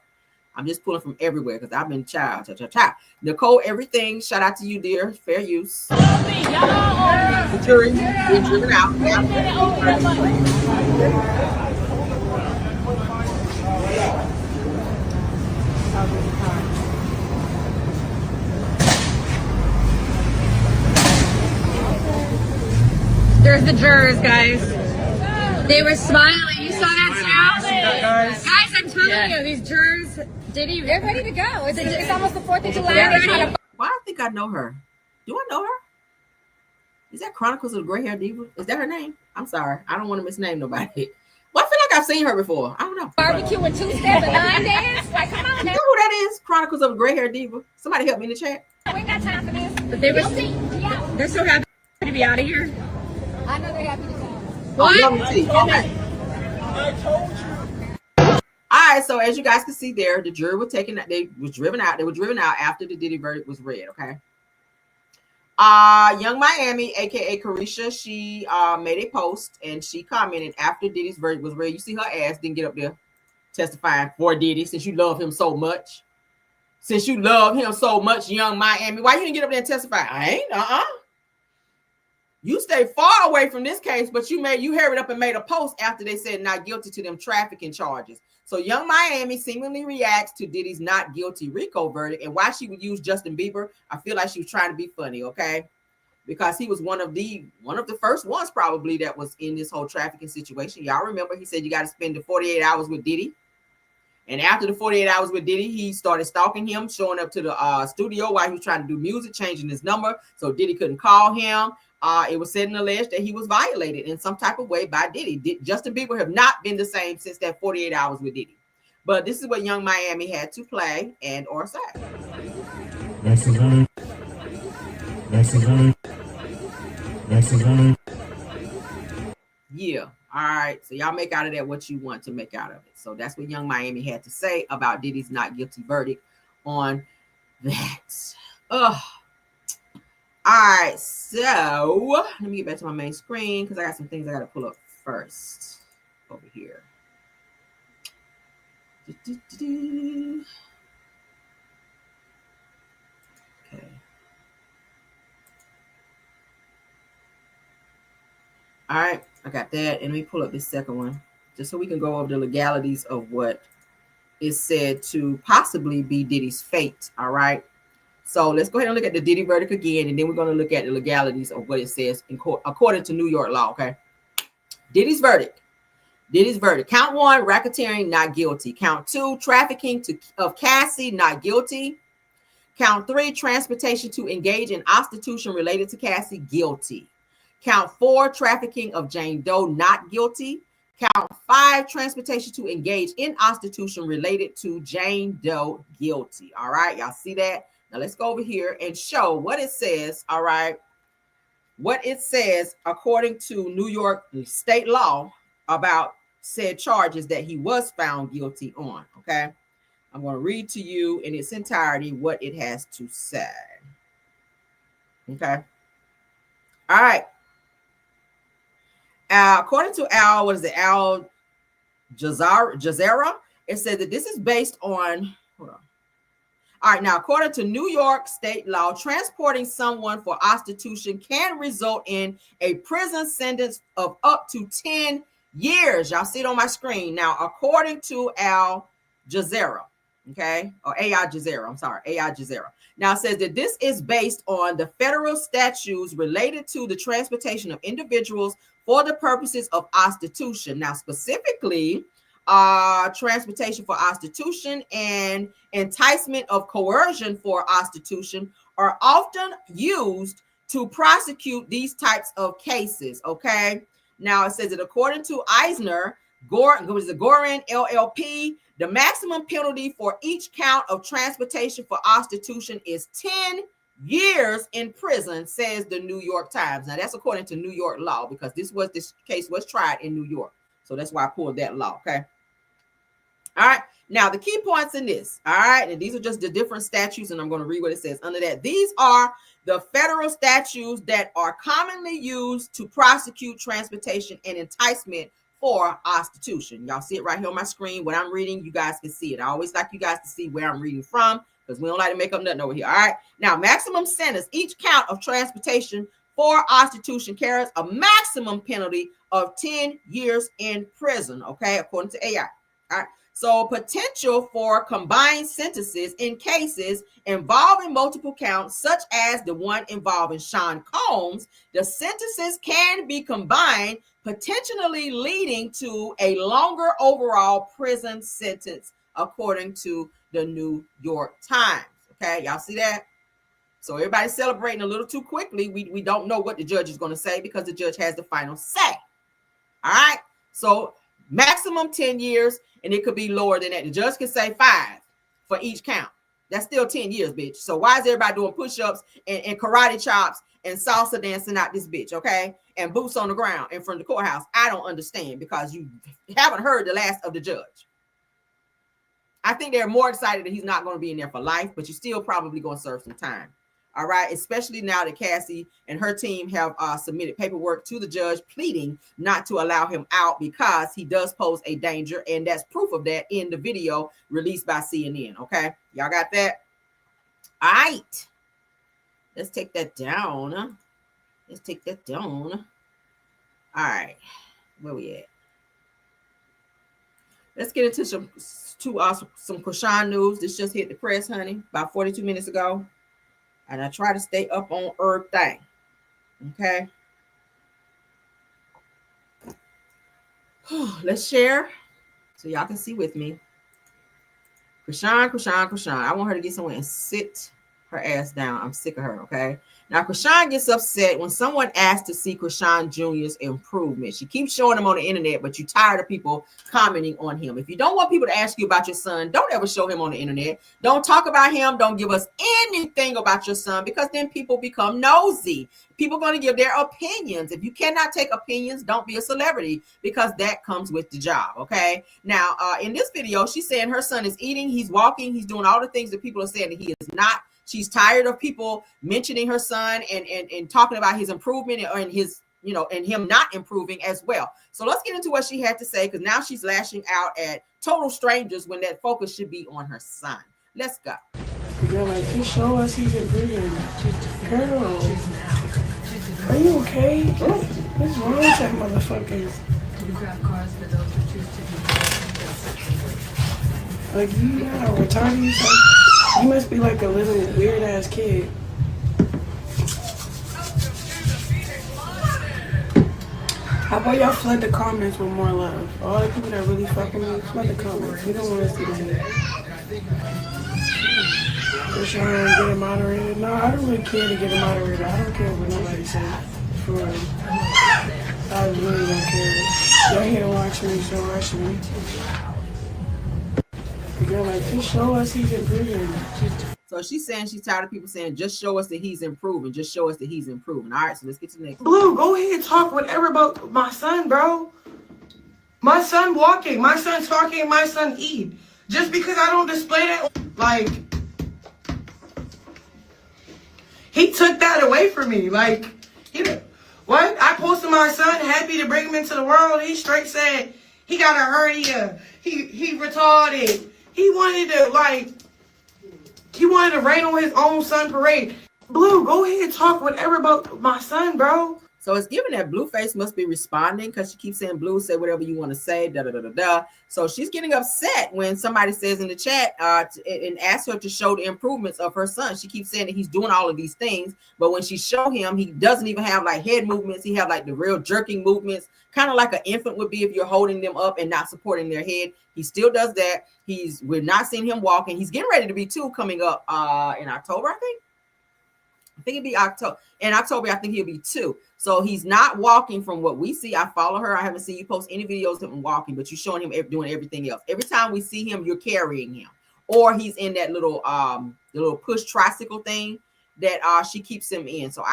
I'm just pulling from everywhere because I've been child. Nicole, everything. Shout out to you, dear. Fair use. The jury being driven out. There's the jurors, guys. They were smiling. You saw that smile? Guys, I'm telling you, these jurors, Diddy, they're ready to go. It's almost the 4th of July. Why I think I know her. Do I know her? Is that Chronicles of the Gray Hair Diva? Is that her name? I'm sorry. I don't want to misname nobody. Well, I feel like I've seen her before. I don't know. Barbecue with 2 steps and 9 dance? Like, come on You now. know who that is? Chronicles of the Gray Hair Diva. Somebody help me in the chat. We ain't got time for this. But they were They're so happy to be out of here. I know they're happy to go. What? Let me see. Okay. All right, so as you guys can see there, the jury was taken. They were driven out after the Diddy verdict was read. Okay. Young Miami, aka Carisha, she made a post and she commented after Diddy's verdict was read. You see her ass didn't get up there testifying for Diddy since you love him so much. Since you love him so much, Young Miami, why you didn't get up there and testify? I ain't. You stay far away from this case, but you hurried up and made a post after they said not guilty to them trafficking charges. So Young Miami seemingly reacts to Diddy's not guilty RICO verdict, and why she would use Justin Bieber, I feel like she was trying to be funny, okay? Because he was one of the first ones probably that was in this whole trafficking situation. Y'all remember he said you got to spend the 48 hours with Diddy. And after the 48 hours with Diddy, he started stalking him, showing up to the studio while he was trying to do music, changing his number so Diddy couldn't call him. It was said and alleged that he was violated in some type of way by Diddy. Justin Bieber have not been the same since that 48 hours with Diddy. But this is what Young Miami had to play and or say. Next is on. Yeah. All right. So y'all make out of that what you want to make out of it. So that's what Young Miami had to say about Diddy's not guilty verdict on that. All right. So let me get back to my main screen because I got some things I got to pull up first over here. Okay. All right, I got that. And let me pull up this second one just so we can go over the legalities of what is said to possibly be Diddy's fate. All right. So let's go ahead and look at the Diddy verdict again, and then we're going to look at the legalities of what it says in court according to New York law. Okay. Diddy's verdict. Count 1, racketeering, not guilty. Count 2, trafficking of Cassie, not guilty. Count 3, transportation to engage in prostitution related to Cassie, guilty. Count 4, trafficking of Jane Doe, not guilty. Count 5, transportation to engage in prostitution related to Jane Doe, guilty. All right, y'all see that? Now let's go over here and show what it says. All right, what it says according to New York state law about said charges that he was found guilty on. Okay, I'm going to read to you in its entirety what it has to say. Okay, all right. According to Al Jazeera, it said that this is based on. Hold on. All right, now according to New York state law, transporting someone for prostitution can result in a prison sentence of up to 10 years. Y'all see it on my screen. Now, according to Al Jazeera, okay, or AI Jazeera, I'm sorry, AI Jazeera. Now, it says that this is based on the federal statutes related to the transportation of individuals for the purposes of prostitution. Now, specifically, transportation for prostitution and enticement of coercion for prostitution are often used to prosecute these types of cases, okay? Now, it says that according to Eisner, Gorin LLP, the maximum penalty for each count of transportation for prostitution is 10 years in prison, says the New York Times. Now, that's according to New York law because this case was tried in New York. So that's why I pulled that law, okay? All right. Now, the key points in this, all right, and these are just the different statutes, and I'm going to read what it says under that. These are the federal statutes that are commonly used to prosecute transportation and enticement for prostitution. Y'all see it right here on my screen. What I'm reading, you guys can see it. I always like you guys to see where I'm reading from because we don't like to make up nothing over here. All right. Now, maximum sentence, each count of transportation for prostitution carries a maximum penalty of 10 years in prison, okay, according to AI. All right. So potential for combined sentences in cases involving multiple counts, such as the one involving Sean Combs, the sentences can be combined, potentially leading to a longer overall prison sentence, according to the New York Times. Okay, y'all see that? So everybody's celebrating a little too quickly. We don't know what the judge is going to say because the judge has the final say. All right, so maximum 10 years. And it could be lower than that. The judge can say 5 for each count. That's still 10 years, bitch. So why is everybody doing push-ups and karate chops and salsa dancing out this bitch, okay? And boots on the ground in front of the courthouse? I don't understand, because you haven't heard the last of the judge. I think they're more excited that he's not going to be in there for life, but you're still probably going to serve some time. All right, especially now that Cassie and her team have submitted paperwork to the judge pleading not to allow him out because he does pose a danger, and that's proof of that in the video released by CNN. Okay, y'all got that? All right, let's take that down. Let's take that down. All right, where we at? Let's get into some Chrisean news. This just hit the press, honey, about 42 minutes ago. And I try to stay up on everything. Okay. Let's share so y'all can see with me. Chrisean. I want her to get somewhere and sit her ass down. I'm sick of her, okay? Now, Chrisean gets upset when someone asks to see Chrisean Jr.'s improvement. She keeps showing him on the internet, but you're tired of people commenting on him. If you don't want people to ask you about your son, don't ever show him on the internet. Don't talk about him. Don't give us anything about your son, because then people become nosy. People are going to give their opinions. If you cannot take opinions, don't be a celebrity, because that comes with the job, okay? Now, in this video, she's saying her son is eating, he's walking, he's doing all the things that people are saying that he is not. She's tired of people mentioning her son and talking about his improvement and his, you know, and him not improving as well. So let's get into what she had to say, because now she's lashing out at total strangers when that focus should be on her son. Let's go. Girl, like, just show us he's improving. Girl, are you okay? What's wrong with that motherfucker? Like, you are retarded. You must be like a little weird ass kid. How about y'all flood the comments with more love? All the people that really fuck with me, flood the comments. We don't want to see that. Chrisean, get a moderator. No, I don't really care to get a moderator. I don't care what nobody says. For real. I really don't care. Y'all here to watch me, so watch me. Girl, like, just show us he's improving. So she's saying she's tired of people saying, just show us that he's improving. Just show us that he's improving. All right, so let's get to the next. Blue, go ahead and talk whatever about my son, bro. My son walking, my son talking, my son eat. Just because I don't display that, like, he took that away from me. Like, what? I posted my son, happy to bring him into the world. He straight said he got a hernia. He retarded. He wanted to rain on his own son parade. Blue, go ahead and talk whatever about my son, bro. So it's given that Blueface must be responding, because she keeps saying, Blue, say whatever you want to say, da-da-da-da-da. So she's getting upset when somebody says in the chat and asks her to show the improvements of her son. She keeps saying that he's doing all of these things, but when she show him, he doesn't even have like head movements. He have like the real jerking movements, kind of like an infant would be if you're holding them up and not supporting their head. He still does that. We're not seeing him walking. He's getting ready to be 2 coming up in October, I think it'd be October. In October, I think he'll be 2. So he's not walking from what we see. I follow her. I haven't seen you post any videos of him walking, but you're showing him doing everything else. Every time we see him, you're carrying him, or he's in that little the little push tricycle thing that she keeps him in. So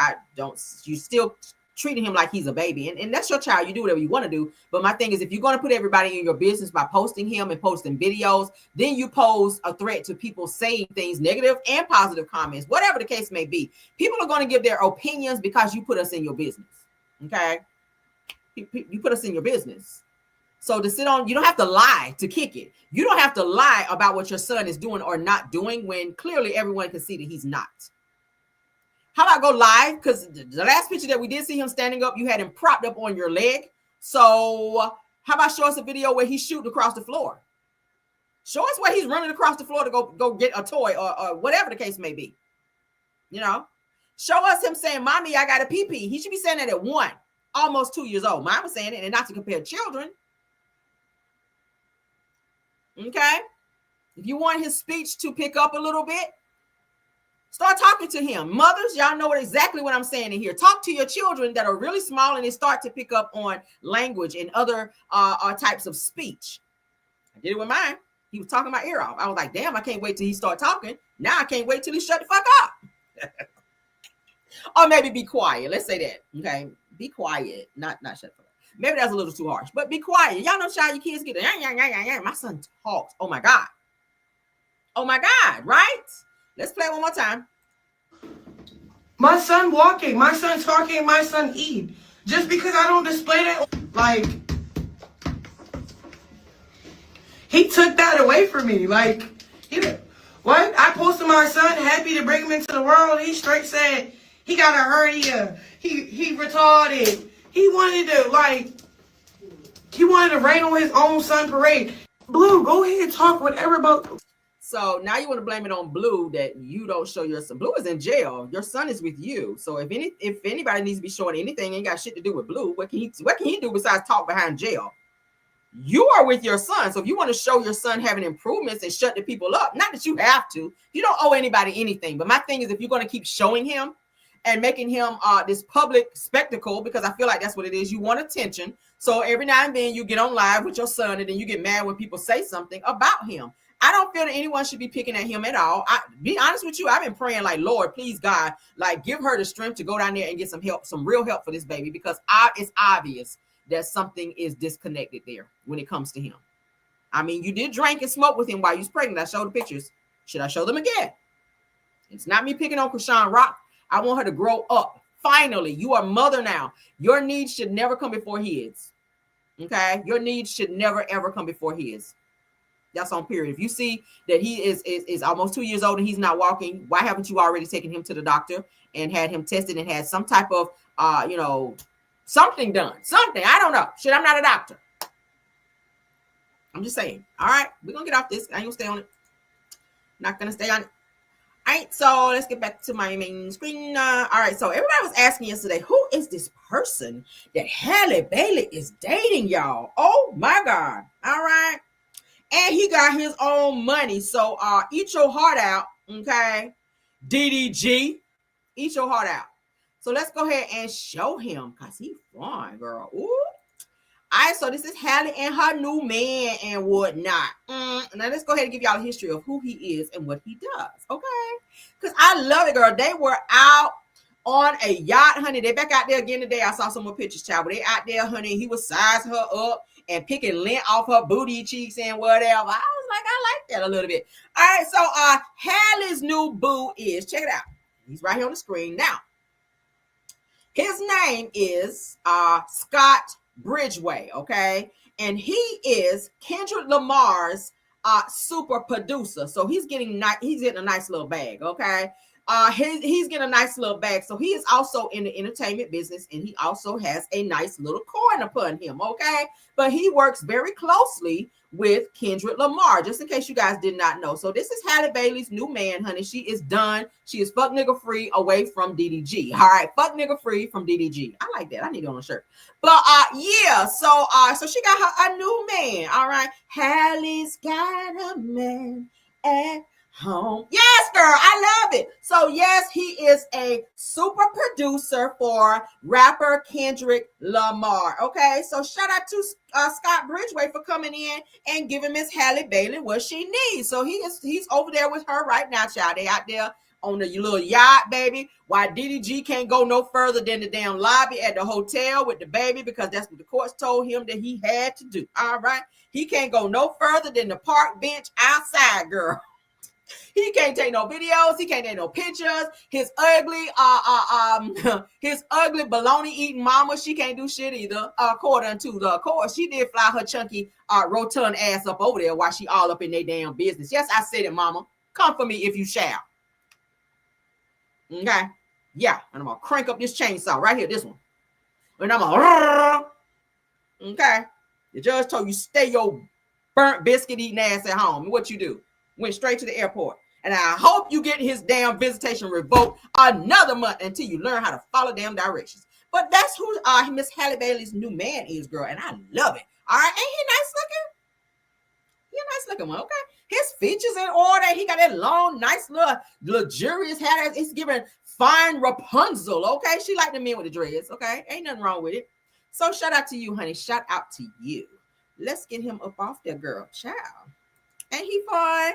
you still treating him like he's a baby, and that's your child. You do whatever you want to do. But my thing is, if you're going to put everybody in your business by posting him and posting videos, then you pose a threat to people saying things, negative and positive comments, whatever the case may be. People are going to give their opinions because you put us in your business. Okay, you put us in your business. So to sit on, you don't have to lie to kick it. You don't have to lie about what your son is doing or not doing when clearly everyone can see that he's not. How about go live? Because the last picture that we did see him standing up, you had him propped up on your leg. So how about show us a video where he's shooting across the floor? Show us where he's running across the floor to go get a toy or whatever the case may be. You know, show us him saying, Mommy, I got a pee-pee. He should be saying that at 1, almost 2 years old. Mine was saying it, and not to compare children. Okay. If you want his speech to pick up a little bit, start talking to him. Mothers, y'all know exactly what I'm saying in here. Talk to your children that are really small and they start to pick up on language and other types of speech. I did it with mine. He was talking my ear off. I was like, damn, I can't wait till he start talking. Now I can't wait till he shut the fuck up. Or maybe be quiet. Let's say that. Okay. Be quiet. Not shut the fuck up. Maybe that's a little too harsh, but be quiet. Y'all know how your kids get there. My son talks. Oh my God. Oh my God, right? Let's play it one more time. My son walking, my son talking, my son eat. Just because I don't display that, like, he took that away from me. Like, what? I posted my son, happy to bring him into the world. He straight said he got a hernia. He retarded. He wanted to rain on his own son parade. Blue, go ahead and talk whatever about. So now you want to blame it on Blue that you don't show your son. Blue is in jail. Your son is with you. So if anybody needs to be showing anything, ain't got shit to do with Blue. What can he do besides talk behind jail? You are with your son. So if you want to show your son having improvements and shut the people up, not that you have to, you don't owe anybody anything. But my thing is, if you're going to keep showing him and making him this public spectacle, because I feel like that's what it is, you want attention. So every now and then you get on live with your son and then you get mad when people say something about him. I don't feel that anyone should be picking at him at all. Be honest with you, I've been praying like, Lord, please God, like give her the strength to go down there and get some help, some real help for this baby, because it's obvious that something is disconnected there when it comes to him. I mean, you did drink and smoke with him while you was pregnant. I showed the pictures. Should I show them again? It's not me picking on Chrisean Rock. I want her to grow up. Finally, you are a mother now. Your needs should never come before his. Okay? Your needs should never, ever come before his. That's on period. If you see that he is almost 2 years old and he's not walking, why haven't you already taken him to the doctor and had him tested and had some type of, something done? Something. I don't know. Shit, I'm not a doctor. I'm just saying. All right. We're going to get off this. I ain't going to stay on it. Not going to stay on it. All right. So let's get back to my main screen. All right. So everybody was asking yesterday, who is this person that Halle Bailey is dating, y'all? Oh, my God. All right. And he got his own money. So eat your heart out, okay? DDG, eat your heart out. So let's go ahead and show him, because he's fine, girl. Ooh. All right, so this is Halle and her new man and whatnot. Now let's go ahead and give y'all a history of who he is and what he does, okay? Because I love it, girl. They were out on a yacht, honey. They back out there again today. I saw some more pictures, child. But they out there, honey. He was sizing her up and picking lint off her booty cheeks and whatever. I was like, I like that a little bit. All right, so Halle's new boo is, check it out. He's right here on the screen. Now, his name is Scott Bridgeway, okay? And he is Kendrick Lamar's super producer. So he's getting a nice little bag, okay? He's getting a nice little bag. So he is also in the entertainment business, and he also has a nice little coin upon him, okay? But he works very closely with Kendrick Lamar, just in case you guys did not know. So this is Halle Bailey's new man, honey. She is done. She is fuck nigga free away from DDG. All right, fuck nigga free from DDG. I like that. I need it on a shirt. But yeah, so she got her a new man. All right, Halle's got a man at home. Yes, girl, I love it. So yes, he is a super producer for rapper Kendrick Lamar. Okay, so shout out to Scott Bridgeway for coming in and giving Miss Halle Bailey what she needs. So he's over there with her right now, child. They out there on the little yacht, baby. Why DDG can't go no further than the damn lobby at the hotel with the baby, because that's what the courts told him that he had to do. All right, he can't go no further than the park bench outside, girl. He can't take no videos. He can't take no pictures. His ugly baloney eating mama, she can't do shit either. According to the court, she did fly her chunky rotund ass up over there while she all up in their damn business. Yes, I said it, mama. Come for me if you shall. Okay. Yeah, and I'm gonna crank up this chainsaw right here, this one. And I'm gonna. Okay. The judge told you stay your burnt biscuit eating ass at home. And what you do? Went straight to the airport. And I hope you get his damn visitation revoked another month until you learn how to follow damn directions. But that's who Miss Halle Bailey's new man is, girl. And I love it. All right. Ain't he nice looking? He a nice looking one. Okay. His features in order. He got that long, nice little luxurious hair. It's giving fine Rapunzel. Okay. She like the men with the dreads. Okay. Ain't nothing wrong with it. So shout out to you, honey. Shout out to you. Let's get him up off there, girl. Child. Ain't he fine?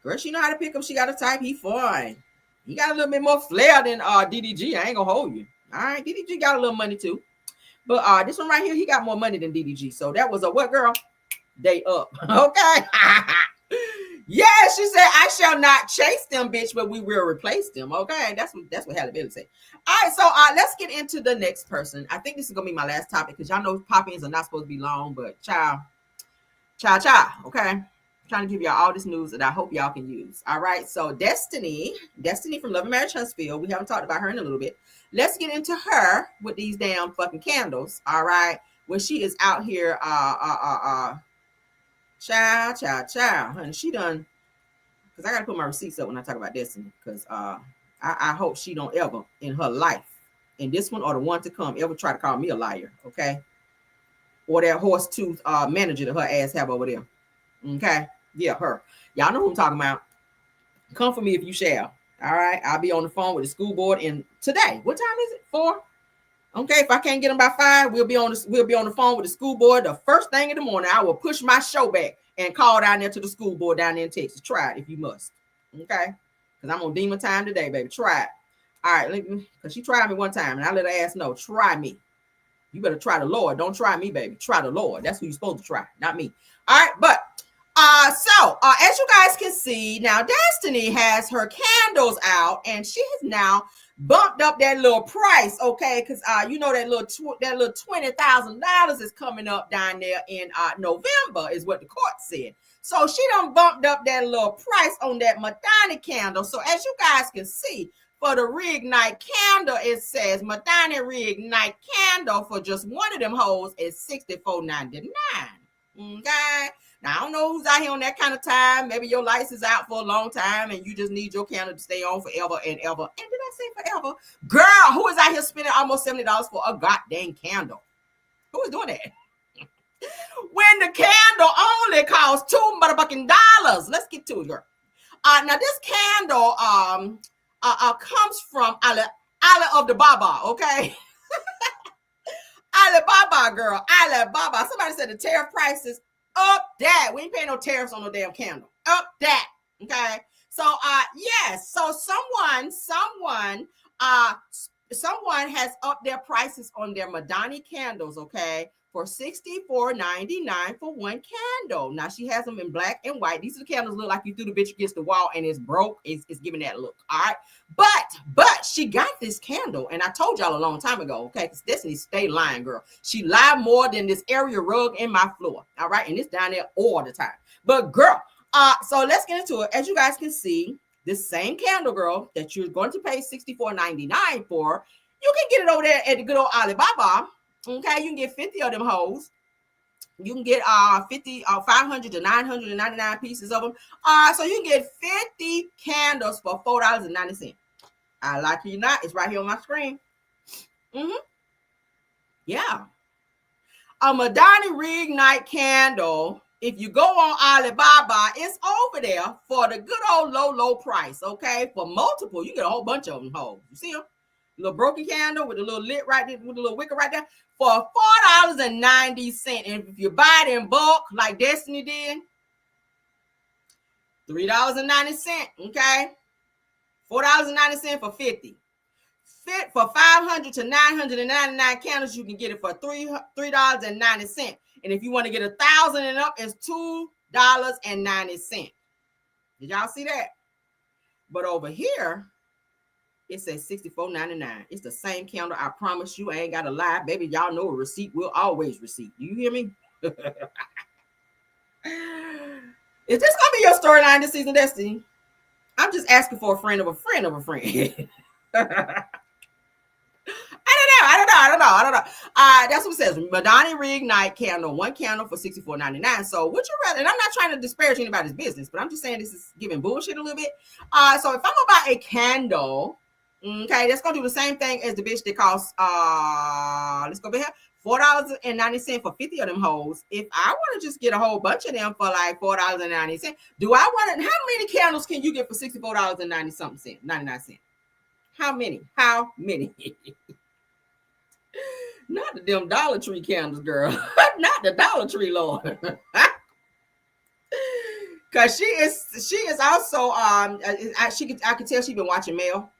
Girl, she know how to pick him. She got a type. He fine. He got a little bit more flair than DDG. I ain't gonna hold you. All right, DDG got a little money too. But this one right here, he got more money than DDG. So that was a what, girl? Day up. Okay. Yeah, she said, I shall not chase them, bitch, but we will replace them. Okay, that's what Halle Bailey said. All right, so let's get into the next person. I think this is gonna be my last topic because y'all know pop-ins are not supposed to be long, but child. Okay, I'm trying to give y'all all this news that I hope y'all can use. All right, so Destiny from Love and Marriage Huntsville. We haven't talked about her in a little bit. Let's get into her with these damn fucking candles. All right, when she is out here, child, honey, she done. Because I gotta put my receipts up when I talk about Destiny. Because I hope she don't ever in her life, in this one or the one to come, ever try to call me a liar. Okay, or that horse tooth manager that her ass have over there. Okay, yeah, her. Y'all know who I'm talking about. Come for me if you shall. All right, I'll be on the phone with the school board. And today, what time is it? 4. Okay, if I can't get them by 5, we'll be on the phone with the school board the first thing in the morning. I will push my show back and call down there to the school board down there in Texas. Try it if you must. Okay, because I'm on demon time today, baby. Try it. All right, because she tried me one time and I let her ass know. Try me. You better try the Lord. Don't try me, baby. Try the Lord. That's who you're supposed to try, not me. All right, but so as you guys can see now, Destiny has her candles out and she has now bumped up that little price, okay? Because you know that little $20,000 is coming up down there in November, is what the court said. So she done bumped up that little price on that Madonna candle. So as you guys can see, for the reignite candle, it says Madonna reignite candle for just one of them hoes is $64.99. Okay. Now, I don't know who's out here on that kind of time. Maybe your lights is out for a long time and you just need your candle to stay on forever and ever. And did I say forever? Girl, who is out here spending almost $70 for a goddamn candle? Who is doing that? When the candle only costs $2 motherfucking dollars. Let's get to it, girl. Now, this candle comes from Ali of the Baba, okay? Alibaba, girl. Alibaba. Somebody said the tariff prices up that. We ain't paying no tariffs on no damn candle. Up that. Okay. So yes. So someone has upped their prices on their Madonna candles, okay, for $64.99 for one candle. Now she has them in black and white. These are the candles look like you threw the bitch against the wall and it's broke. It's giving that look. All right. But she got this candle, and I told y'all a long time ago, okay, because Destiny stay lying, girl. She lied more than this area rug in my floor. All right, and it's down there all the time. But girl, so let's get into it. As you guys can see, this same candle, girl, that you're going to pay $64.99 for, you can get it over there at the good old Alibaba. Okay, you can get 50 of them hoes. You can get 500 to 999 pieces of them. So you can get 50 candles for $4.90. I like it or not, it's right here on my screen. Yeah. A Madonna reignite candle. If you go on Alibaba, it's over there for the good old low price. Okay, for multiple, you get a whole bunch of them hoes. You see them? Little broken candle with a little lit right there, with a little wicker right there, for $4.90. And if you buy it in bulk, like Destiny did, $3.90. Okay, $4.90 for 50. For 500 to 999 candles, you can get it for $3.90. And if you want to get 1,000 and up, it's $2.90. Did y'all see that? But over here, it says $64.99. It's the same candle. I promise you, I ain't got to lie. Baby, y'all know a receipt will always receipt. You hear me? Is this going to be your storyline this season, Destiny? I'm just asking for a friend of a friend of a friend. I don't know. That's what it says. Madonna reignite candle, one candle for $64.99. So would you rather, and I'm not trying to disparage anybody's business, but I'm just saying this is giving bullshit a little bit. So if I'm gonna buy a candle, okay, that's gonna do the same thing as the bitch that costs let's go over here, $4.90 for 50 of them hoes. If I want to just get a whole bunch of them for like $4.90, do I want to, how many candles can you get for $64.99? How many? Not the damn Dollar Tree candles, girl. Not the Dollar Tree, Lord. Cause she is also I could tell she's been watching mail.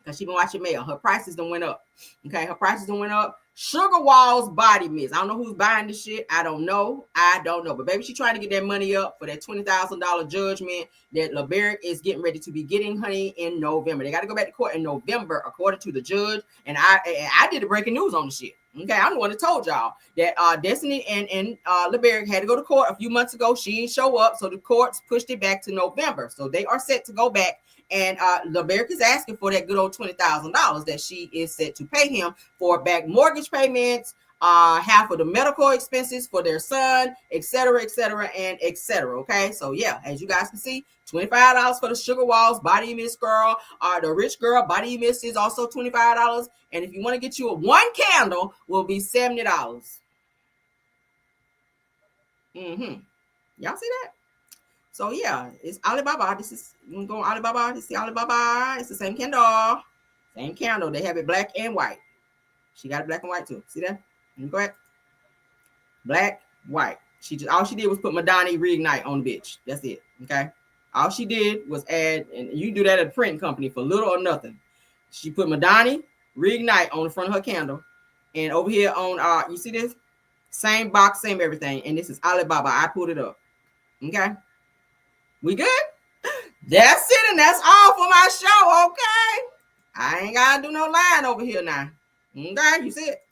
Cause she been watching mail. Her prices done went up. Okay, her prices done went up. Sugar Walls body mist. I don't know who's buying this shit. I don't know. But baby, she trying to get that money up for that $20,000 judgment that LeBerick is getting ready to be getting, honey, in November. They got to go back to court in November, according to the judge. And I did the breaking news on the shit. Okay, I'm the one that told y'all that Destiny and LeBerick had to go to court a few months ago. She didn't show up, so the courts pushed it back to November. So they are set to go back. And LeBerick is asking for that good old $20,000 that she is set to pay him for back mortgage payments, half of the medical expenses for their son, et cetera, and et cetera. Okay, so yeah, as you guys can see, $25 for the Sugar Walls body mist girl. The rich girl body mist is also $25. And if you want to get you one candle, will be $70. Y'all see that? So yeah, it's Alibaba. This is, you want to go on Alibaba? This is Alibaba. It's the same candle. Same candle. They have it black and white. She got it black and white too. See that? Go ahead. Black, white. All she did was put Madonna Reignite on the bitch. That's it. Okay. All she did was add, and you do that at a printing company for little or nothing. She put Madonna Reignite on the front of her candle. And over here on you see this? Same box, same everything. And this is Alibaba. I pulled it up. Okay. We good? That's it, and that's all for my show, okay? I ain't gotta do no line over here now. Okay, you see it?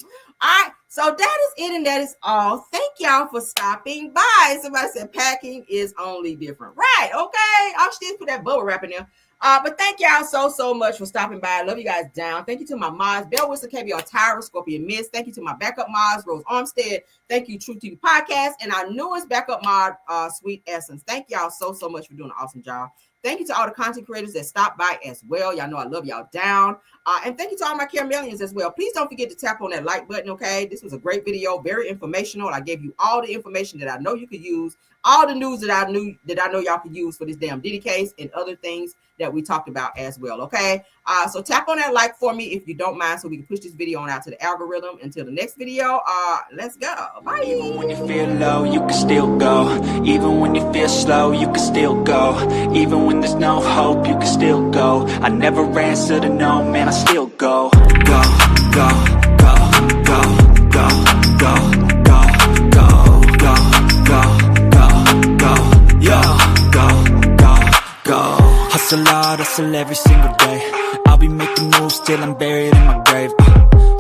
All right, so that is it, and that is all. Thank y'all for stopping by. Somebody said packing is only different. Right, okay. I'll still put that bubble wrap in there. But thank y'all so much for stopping by. I love you guys down. Thank you to my mods, Bell Whistle, KBR, Tyra, Scorpion Miss. Thank you to my backup mods, Rose Armstead. Thank you, True TV Podcast, and our newest backup mod, Sweet Essence. Thank y'all so much for doing an awesome job. Thank you to all the content creators that stopped by as well. Y'all know I love y'all down. And thank you to all my Caramelians as well. Please don't forget to tap on that like button, okay? This was a great video, very informational. I gave you all the information that I know you could use, all the news that I know y'all could use for this damn Diddy case and other things that we talked about as well, okay? So tap on that like for me if you don't mind, so we can push this video on out to the algorithm. Until the next video, let's go. Bye. Even when you feel low, you can still go. Even when you feel slow, you can still go. Even when there's no hope, you can still go. I never answer to no, man, I still go. Go, go, go, go, go, go, go, go, go, go, go, go, yo, go. Hustle hard, hustle every single day. I'll be making moves till I'm buried in my grave.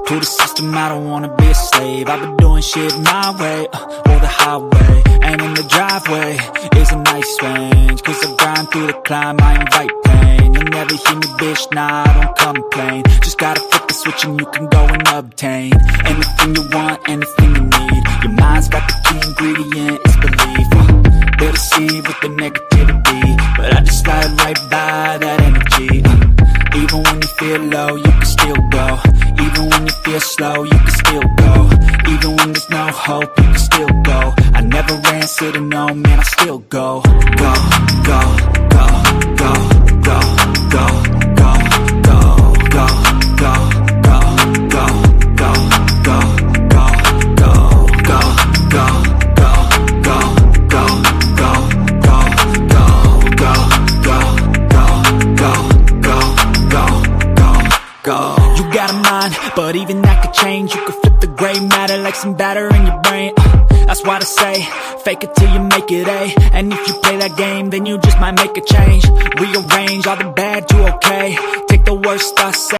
To the system, I don't wanna be a slave. I've been doing shit my way, or the highway. And in the driveway is a nice range. Cause I grind through the climb, I invite pain. You'll never hear me, bitch, nah, I don't complain. Just gotta flip the switch and you can go and obtain anything you want, anything you need. Your mind's got the key ingredient, it's belief. They'll deceive with the negativity, but I just slide right by that energy. Even when you feel low, you can still go. Even when you feel slow, you can still go. Even when there's no hope, you can still go. I never answer to no, man, I still go. Go, go, go, go, go, go, go, go, go, go, go, go, go, go, go, go, go. You got a mind, but even that could change. You could flip the gray matter like some batter in your brain. That's why I say, fake it till you make it A. And if you play that game, then you just might make a change. Rearrange all the bad to okay. Take the worst I say.